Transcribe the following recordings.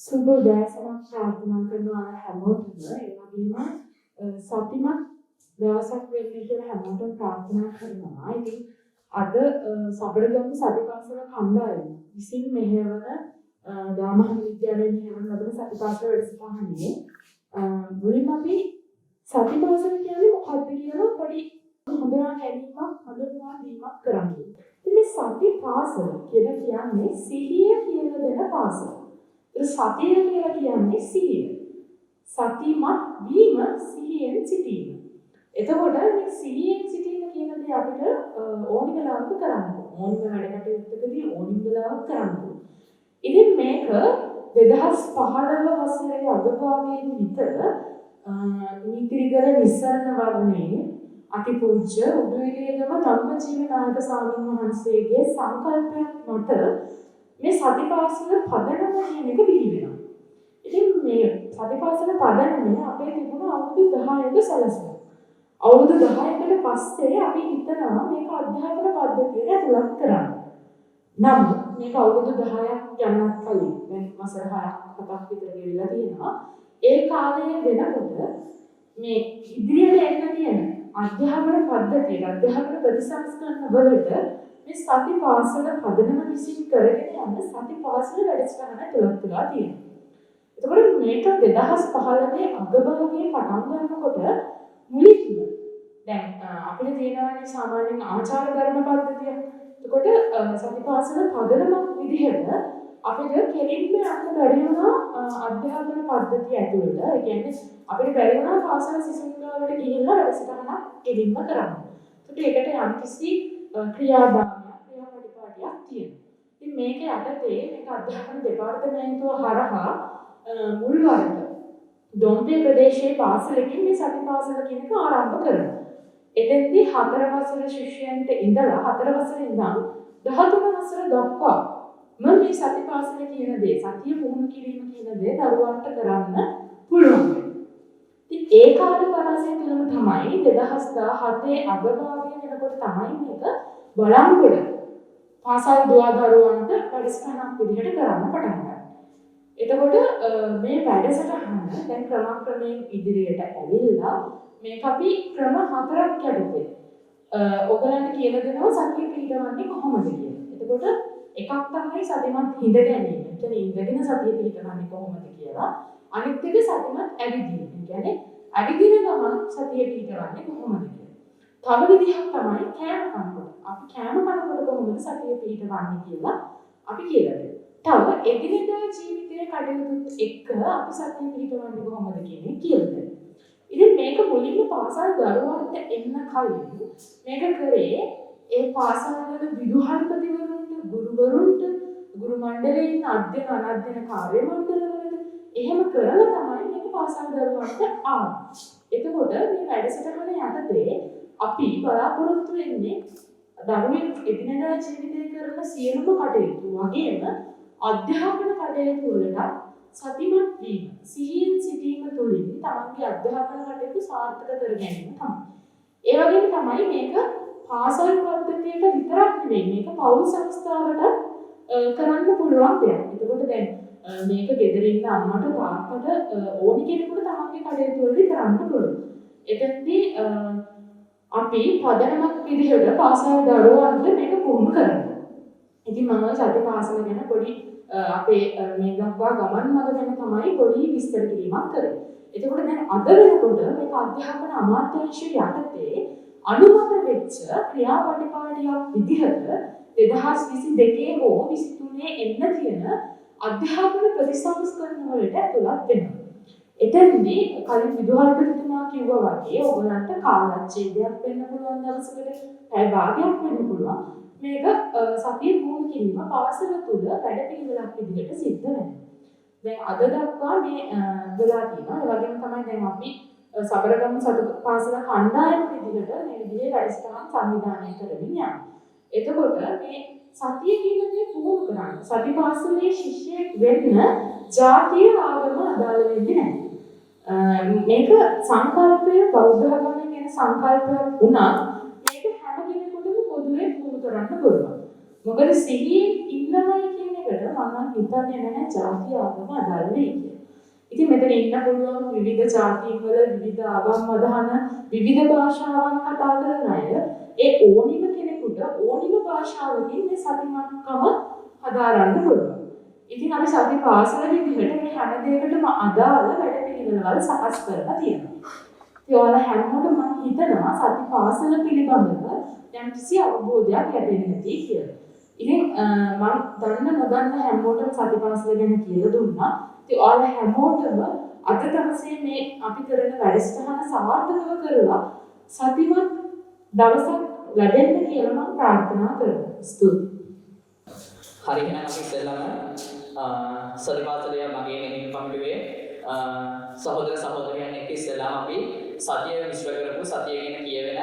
සුබ උදෑසනක් ප්‍රාර්ථනා කරනවා හැමෝටම. ඒ වගේම සතිමත් දවසක් වෙන්න කියලා හැමෝටම ප්‍රාර්ථනා කරනවා. ඉතින් අද සබරගම සතිපාසල කණ්ඩායම විසින් මෙහෙවන දාමහ විද්‍යාලයේ මෙහෙවන ලබන සතිපාසල වැඩසටහනේ මුලින්ම අපි සතිපාසල කියන්නේ මොකක්ද කියලා පොඩි හඳුනා ගැනීමක් හඳුන්වා දීමක් කරන්නේ. ඉතින් මේ සතිපාසල කියලා කියන්නේ සිහිය කියලා දෙන පාසල. සතිය කියලා කියන්නේ සිහිය. සතිමත් වීම සිහියෙන් සිටීම. එතකොට මේ සිහියෙන් සිටීම කියන දේ අපිට ඕනි වෙලාවක කරන්න ඕන. ඕනි වැඩ කටයුත්තකදී ඕනි වෙලාවක කරන්න ඕන. ඉතින් මේක 2015 වසරේ අගභාගයේදී විතර නීතිගල නිස්සරණ වර්ණයේ අතිපූජ්‍ය උඩුවිලේගම ධම්මජීව නායක ස්වාමීන් වහන්සේගේ සංකල්පයක් මත මේ සතිපාසල පදනම කියන එක බිහි වෙනවා. ඉතින් මේ සතිපාසල පදනම අපේ තිබුණ අවුරුදු 10ක සැලසුම. අවුරුදු 10කට පස්සේ අපි හිතනවා මේක අධ්‍යාපන පද්ධතියට ඇතුළත් කරන්න. නමුත් මේක අවුරුදු 10ක් යනවත් කලින් දැන් වසර 6ක් 7ක් විතර ගෙවිලා තියෙනවා. ඒ කාලයේ වෙනකොට මේ ඉදිරියට එන්න තියෙන අධ්‍යාපන පද්ධතියට අධ්‍යාපන ප්‍රතිසංස්කරණ වලට මේ සතිපාසල පදනම විසින් කරගෙන යන සතිපාසල වැඩසටහන තුලක් වෙලා තියෙනවා. එතකොට මේක 2015 අගභාගයේ පටන් ගන්නකොට මුලින්ම දැන් අපිට තියෙනවානේ සාමාන්‍යයෙන් ආචාර ධර්ම පද්ධතිය. එතකොට සතිපාසල පදනමක් විදිහට අපිට කෙලින්ම යන්න බැරි වුණා අධ්‍යාපන පද්ධතිය ඇතුළත. ඒ කියන්නේ අපිට බැරි වුණා පාසල සිසුන්වලට ගිහිල්ලා වැඩසටහනක් කෙලින්ම කරන්න. ඒකට යම්කිසි ක්‍රියාපටිපාටියක් තියෙනවා. ඉතින් මේක යටතේ මේක අධ්‍යාපන දෙපාර්තමේන්තුව හරහා මුල් වරට දොම්පේ ප්‍රදේශයේ පාසලකින් මේ සතිපාසල කියන එක ආරම්භ කරනවා. එතෙන්දී 4 වසර ශිෂ්‍යයන්ට ඉඳලා 4 වසරේ ඉඳන් 13 වසර දක්වා මේ සතිපාසල කියන දේ සතිය පුහුණු කිරීම කියන දේ දරුවන්ට කරන්න පුළුවන්. ඉතින් ඒ කාල පරාසය තුළම තමයි 2017 අගභාගයේ වෙනකොට තමයි මේක බලංගොඩ පාසල් දුවදරුවන්ට වැඩසටහනක් විදිහට කරන්න පටන් ගත්තා. එතකොට මේ වැඩසටහන දැන් ක්‍රමක්‍රමයෙන් ඉදිරියට ඇවිල්ලා මේක අපි ක්‍රම 4ක් යටතේ ඔයගලන්ට කියලා දෙනවා සතිය පිළිගන්නේ කොහොමද කියලා. එතකොට එකක් තමයි සතිමත් හිඳ ගැනීම. ඒ කියන්නේ ඉඳගෙන සතිය පිළිගන්නේ කොහොමද කියලා. අනිත් එක සතිමත් ඇවිදීම. ඒ කියන්නේ ඇවිදින ගමන් සතිය පිළිගන්නේ කොහොමද කියලා. තව විදිහක් තමයි කෑම කනකොට. අපි කෑම කනකොට කොහොමද සතිය පිළිගන්නේ කියලා අපි කියලා දෙනවා. තව එදිනෙදා ජීවිතයේ කටයුතුත් එක්ක අපි සතිය පිළිගන්නේ කොහොමද කියන්නේ කියලා දෙනවා. ඉතින් මේක මුලින්ම පාසල් දරුවන්ට එන්න කලින් මේක කරේ ඒ පාසල් වල විදුහල්පතිවරුන්ට ගුරුවරුන්ට ගුරු මණ්ඩලයේ ඉන්න අධ්‍යයන අනධ්‍යයන කාර්ය මණ්ඩලවලට එහෙම කරලා තමයි මේක පාසල් දරුවන්ට ආවේ. එතකොට මේ වැඩසටහන යටතේ අපි බලාපොරොත්තු වෙන්නේ දරුවෙක් එදිනෙදා ජීවිතේ කරන සියලුම කටයුතු වගේම අධ්‍යාපන කටයුතු වලට සතිමත් වීම සිහියෙන් සිටීම තුළින් තමන්ගේ අධ්‍යාපන කටයුතු සාර්ථක කර ගැනීම තමයි. ඒ වගේම තමයි මේක පාසල් පද්ධතියට විතරක් නෙවෙයි මේක පෞල් සංස්ථාවට කරන්න පුළුවන් දෙයක්. එතකොට දැන් මේක ගෙදර ඉන්න අම්මට තාත්තට ඕනි කෙනෙකුට තමන්ගේ කටයුතු වලදී කරන්න පුළුවන්. එතෙන්දී අපි පදනමක් විදිහට පාසල් දරුවන්ට මේක පුහුණු කරනවා. ඉතින් මම සතිපාසල ගැන පොඩි අපේ මේ දක්වා ගමන් මඟ ගැන තමයි පොඩි විස්තර කිරීමක් කරේ. එතකොට දැන් අද වෙනකොට මේක අධ්‍යාපන අමාත්‍යාංශය යටතේ අනුමත වෙච්ච ක්‍රියාපටිපාටියක් විදිහට 2022 හෝ 23 එන්න තියෙන අධ්‍යාපන ප්‍රතිසංස්කරණ වලට ඇතුළත් වෙනවා. එතෙන්දී කලින් විදුහල්පතිතුමා කිව්වා වගේ ඔයගලන්ට කාලච්ඡේදයක් වෙන්න පුළුවන් දවසකට පැය භාගයක් වෙන්න පුළුවන්. මේක සතිය පුහුණු කිරීම පාසල තුල වැඩපිළිවෙලක් විදිහට සිද්ධ වෙනවා. දැන් අද දක්වා මේ වෙලා තියෙනවා. ඒ වගේම තමයි දැන් අපි සබරගම සතිපාසල කණ්ඩායම විදිහට මේ විදිහේ වැඩසටහන් සංවිධානය කරමින් යනවා. එතකොට මේ සතිය කියන දේ පුහුණු කරන්න සතිපාසලේ ශිෂ්‍යයෙක් වෙන්න ජාතිය ආගම අදාළ වෙන්නේ නැහැ. මේක සංකල්පය බෞද්ධ ආගමේ කියන සංකල්පයක් වුණා මේක හැම කෙනෙකුටම පොදුවේ පුහුණු කරන්න පුළුවන්. මොකද සිහියෙන් ඉන්නවයි කියන එකට මම හිතන්නේ නැහැ ජාතිය ආගම අදාළ වෙයි කියලා. ඉතින් මෙතන ඉන්න පුළුවන් විවිධ ජාතීන් වල විවිධ ආගම් අදහන විවිධ භාෂාවන් කතා කරන අය ඒ ඕනිම කෙනෙකුට ඕනිම භාෂාවකින් මේ සතිමත්කම හදාරන්න පුළුවන්. ඉතින් අපි සති පාසල විදිහට මේ හැම දෙයකටම අදාළ වැඩපිළිවෙළවල් සකස් කරලා තියෙනවා. ඒ ඔයාලා හැමෝටම මම හිතනවා සති පාසල පිළිබඳව යම් කිසි අවබෝධයක් ලැබෙන්නේ නැති කියලා. ඉතින් මම දන්න නොදන්න හැමෝටම සති පාසල ගැන කියලා දුන්නා. ඉතින් ඔයාලා හැමෝටම අද දවසේ මේ අපි කරන වැඩසටහන සාර්ථකව කරලා සතිමත් දවසක් ලැබෙන්න කියලා මම ප්‍රාර්ථනා කරනවා. ස්තුතියි. හරි එහෙනම් අපි ඉස්සෙල්ලාම සතිපාසලේ මගේ මෙහෙම පමිටුවේ සහෝදර සහෝදරයන් එක්ක ඉස්සෙල්ලාම අපි සතිය විශ්ව කරපු සතිය ගැන කියවෙන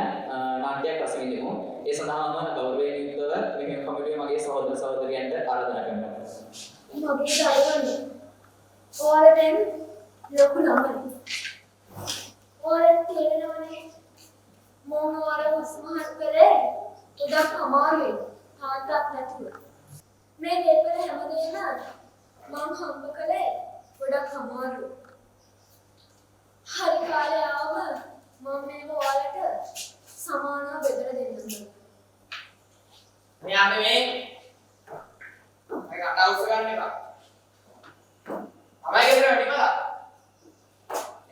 නාට්‍යයක් රස විඳිමු. ඒ සඳහාම ගෞරවයෙන් යුක්තව මෙහෙම පමිටුවේ මගේ සහෝදර සහෝදරයන්ට ආරාධනා කරනවා. මගේ දරුවනේ ඔයාලටම ලොකු ළමයි. ඔයාලට තේරෙනවනේ මම ඔයාලව උස්මහත් කරේ උදක් අමාරුයි තාත්තක් නැතුව. මේ දෙපළ හැමදේම මම හම්බ කළේ ගොඩක් අමාරුයි. හරි කාලේ ආවම මම මේක ඔයාලට සමානව බෙදලා දෙන්නම්. මෙයා නෙමෙයි. මම අටවුස ගන්න එපා. තමයි ගෙදර වැඩි බලා.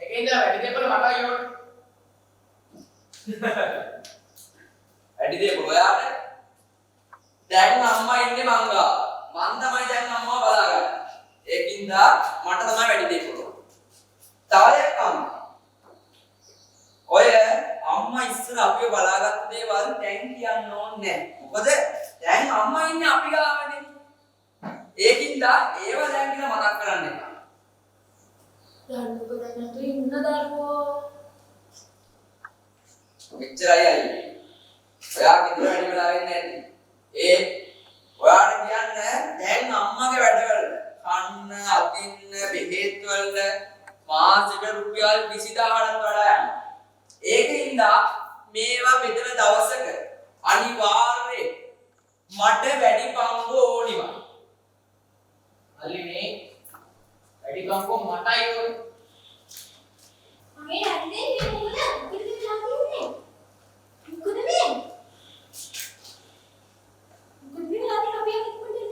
ඒකේ ඉඳලා වැඩි දෙපළ මට අයියෝ. වැඩි දෙපළ ඔයාට. දැන් අම්මා ඉන්නේ මංගා. මං තමයි දැන් අම්මා බලාගන්නේ. ඒකින්ද මට තමයි වැඩි දෙපළ. තාලයක් අම්මා. ඔය අම්මා ඉස්සර අපිව බලාගත්ත දේවල් දැන් කියන්න ඕනේ නැහැ. මොකද දැන් අම්මා ඉන්නේ අපි ගාවනේ. ඒකින්ද ඒව දැන් කියලා මතක් කරන්න එපා. දන්නකො දැන් නතු ඉන්න දරුවෝ. මෙච්චරයි අයියේ. ඔයා ගෙදර වැඩි වෙලා වෙන්නේ නැති. ඔයාට කියන්නේ දැන් අම්මගේ වැඩවල කන්න, අදින්න, බෙහෙත් වල මාසෙට රුපියල් 20000කට වඩා යනවා. ඒකින්ද මේවා බෙදලා දවසක අනිවාර්යයෙන් මට වැඩි පංගු ඕනිම. අල්ලිනේ වැඩි පංගු මටයි ඕනේ. මගේ නැන්නේ මේ මොකද? ඉතින් ලාන්නේ. මොකද මේ? මොකද මේ ලාන්නේ අපි යන්නේ කොහෙද?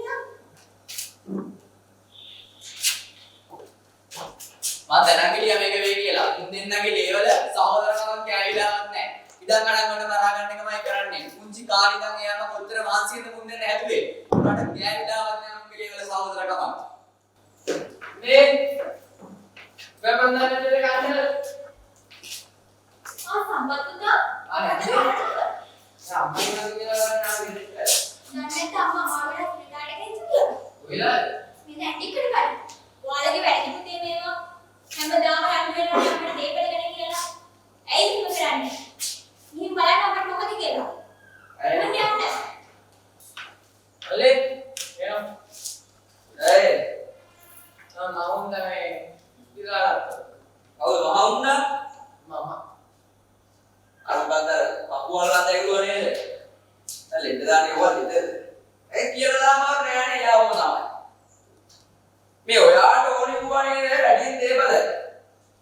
මම දැනන් ගියා මේක වෙයි කියලා. තුන් දෙන්නගේ ලේවල සහෝදරකමක් කෑවිලාවක් නැහැ. ඉදන් ගණන් වල මරා ගන්න එකමයි කරන්නේ. පුංචි කාලේ ඉඳන් එයාම කොච්චර මානසිකද මුන් දෙන්න හැදුවේ. මට කෑවිලාවක් නැහැ මගේ ලේවල සහෝදරකමක්. මේ වෙබන්දන දෙක ගන්න. සම්බන්ධතා අම්මා කියලා නෑ. නැත්නම් අම්මා මාවට පිටාඩේ කිව්වා. ඔයලා මේ දැන් ටිකට ගන්න. ඔයාලගේ වැඩි පුතේ මේවා හැමදාම හැම වෙලාවෙම අපිට දෙපළ ගැන කියලා. ඇයි එහෙම කරන්නේ? ගිහින් බලන්න අපිට මොකද කියලා. ඇයි? මම යන්න. අලේ එනවා. ඒ මම තමයි ඉතිරාලා. කවුද මහවුන්න? මම. අර බන්දර පපුවල් වන්ද ඒගොල්ලෝ නේද? ලෙඩ දාන්නේ ඕවා ලෙඩ. ඒ කියලා දාමාර නෑනේ යාවම තමයි. මේ ඔයාට ඕනි වුණා නේද වැඩියෙන් දේපද?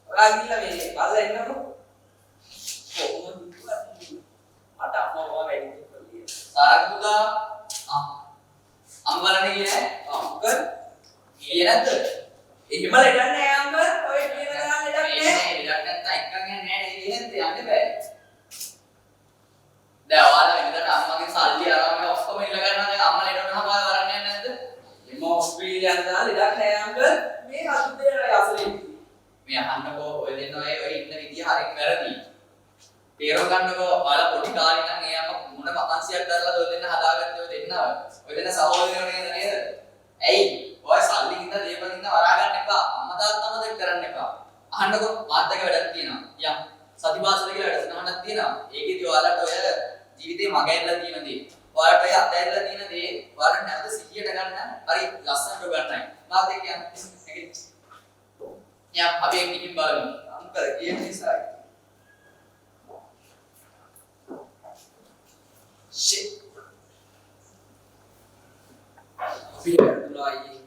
ඔයා ගිහිල්ලා මේ බලලා එන්නකො. කොහොමද මට අම්මා ඔයා වැඩි දෙපොල්ලිය. සාරකුදා අම්මලානේ කියන්නේ අංකල් ගියේ නැද්ද? එහෙම ලෙඩක් නෑ අංකල්. ඔය කියන ගමන් ලෙඩක් නෑ. ලෙඩක් නැත්නම් එක්කන් යන්නේ නෑ නේද? යන්න බෑ. දැන් ඔයාලා වෙනදට අම්මගේ සල්ලි අරගෙන ඔක්කොම ඉල්ල ගන්නවා දැන් අම්මා ලෙඩ වුණාම ඔයාලා වරන් යන්නේ නැද්ද? එම ඔස්ට්‍රේලියාව යන දා ලෙඩක් නෑ අංකල්. මේ අසුදේරයි අසලින්. මේ අහන්නකෝ ඔය දෙන්න ඔය ඉන්න විදිය හරියට වැරදි. තේරුම් ගන්නකෝ ඔයාලා පොඩි කාලේ ඉඳන් එයාම මොන මහන්සියක් කරලාද ඔය දෙන්න හදාගත්තේ ඔය දෙන්නව. ඔය දෙන්න සහෝදරයෝ නේද නේද? ඇයි? ඔය සල්ලි කින්ද දේපල කින්ද වරා ගන්න එපා. අම්මා තාත්තාම දෙක් කරන්න එපා. අහන්නකෝ මාත් එක වැඩක් තියෙනවා. යම් සතිපාසල කියලා වැඩසටහනක් තියෙනවා. ඒකෙදි ඔයාලට ඔය ජීවිතේ මගහැරලා තියෙන දේ ඔයාලට ඒ අත්හැරලා තියෙන දේ ඔයාලට නැවත සිහියට ගන්න හරි ලස්සනට ගන්නයි. මාත් එක්ක යන්න. යම් අපි එක්ක ගිහින් බලමු. අංකල් කියන නිසා. shit. වැරදුනා අයියේ.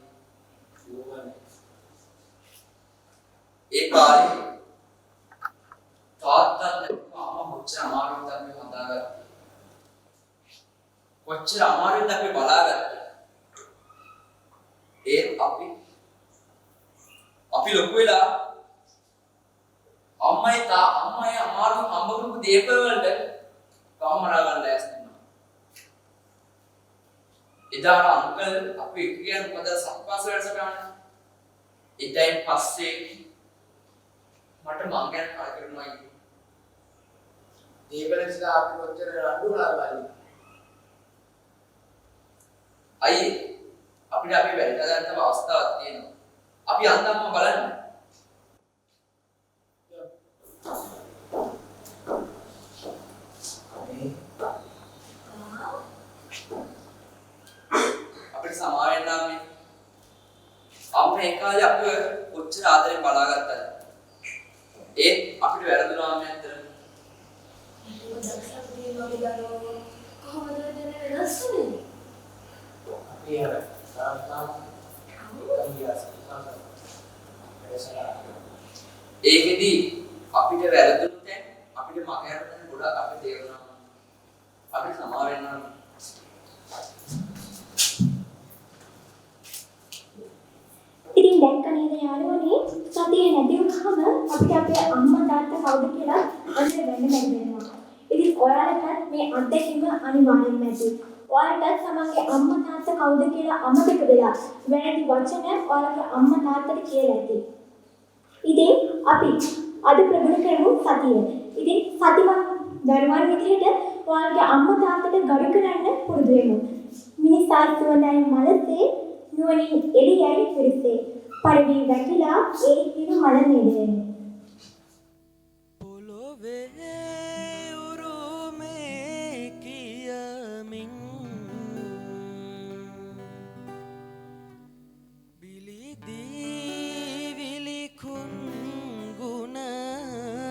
ඒ කාලේ තාත්තත් අම්මා කොච්චර අමාරුවෙන්ද අපි හදාගත්තේ. කොච්චර අමාරුවෙන්ද අපි බලාගත්තේ. ඒත් අපි ලොකු වෙලා අම්මයි අමාරුවෙන් හම්බ කරපු දේපල වලට කවමරා ගන්න ලෑස්ති වුණා. එදා අංකල් අපි කියන්නේ මොකද සම්පාස වැඩසටහන. ඊටයින් පස්සේ මට මං ගැන කලකිරුණා අයියේ. දේපල නිසා අපි කොච්චර රණ්ඩු කරලාද අයියේ අපිට අපි වැඩ ගන්න අවස්ථාවක් තියෙනවා. අපි අන්දම්ම බලන්න. අපිට සමා වෙන්න මේ අම්මා ඒ කාලේ අපිව කොච්චර ආදරෙන් බලාගත්තද. ඒත් අපිට වැරදුනා මේ ඇත්තට. කොහොමද දෙන්නේ වෙනස් වෙන්නේ? අපි අර තාත්තා ඒකෙදි අපිට වැරදුණු තැන් අපිට මගහැර තැන් ගොඩක් අපිට තේරුණා. අපිට සමා වෙන්න ඕන. ඉතින් දැක්ක නේද යාළුවනේ සතියේ නැති වුනහම අපිට අපේ අම්මා තාත්තා කවුද කියලා අනේ වෙන්න බැරිවෙනවා. ඉතින් ඔයාලට මේ අත්දැකීම අනිවාර්යෙන්ම ඇති. ඔයාලට තමන්ගේ අම්මා තාත්තා කවුද කියලා අමතක වෙලා වැරදි වචන ඔයාලගේ අම්මා තාත්තට කියලා ඇති. ඉතින් අපි අද ප්‍රගුණ කරමු සතිය. ඉතින් සතිමත් දරුවන් විදිහට ඔයාලගේ අම්මා තාත්තට ගරු කරන්න පුරුදු වෙමු. මිනිසා සුවඳයි මලසේ නුවණින් එළියයි පිරිසේ. පරිවි වැටිලා ඒ හිරු මල නේදෙන්නේ. පොළොවේ උරුමේ කියමින් බිලිදී විලිකුන් ගුණදම්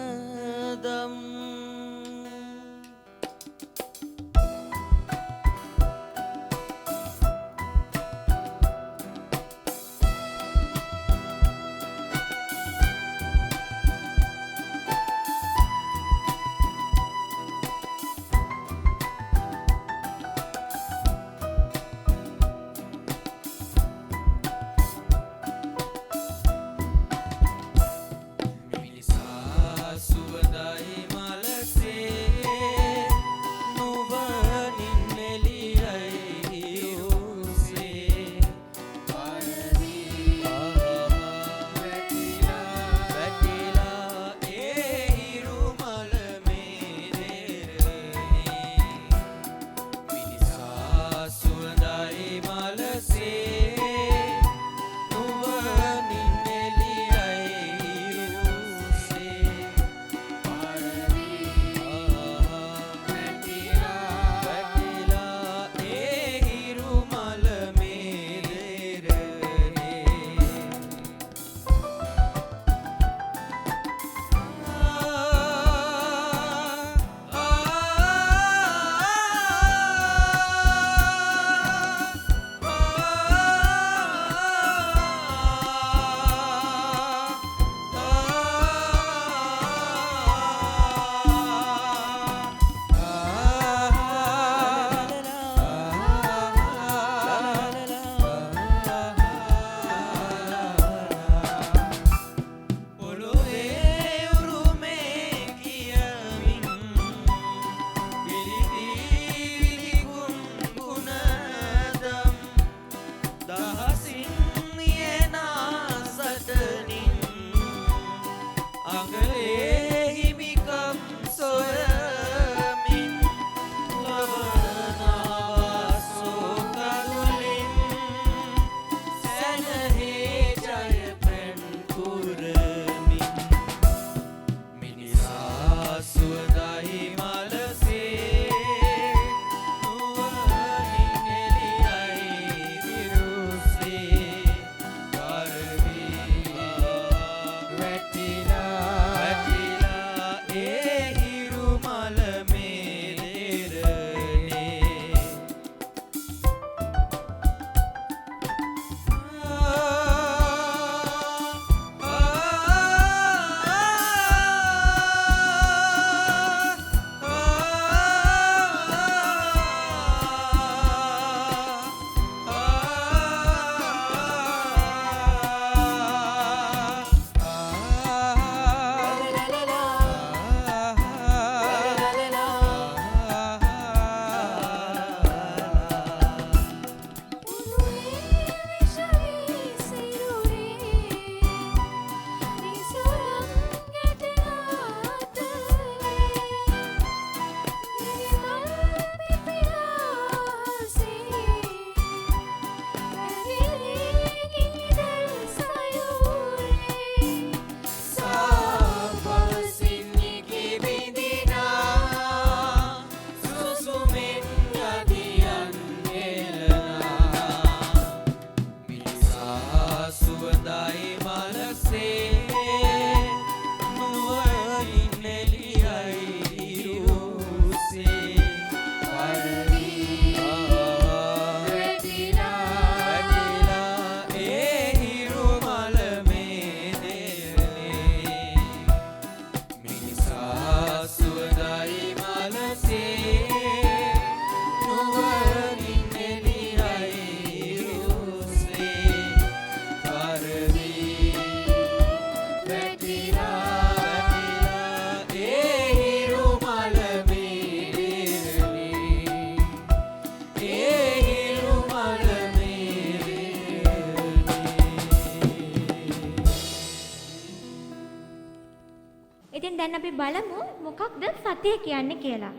අපි බලමු මොකක්ද සතිය කියන්නේ කියලා.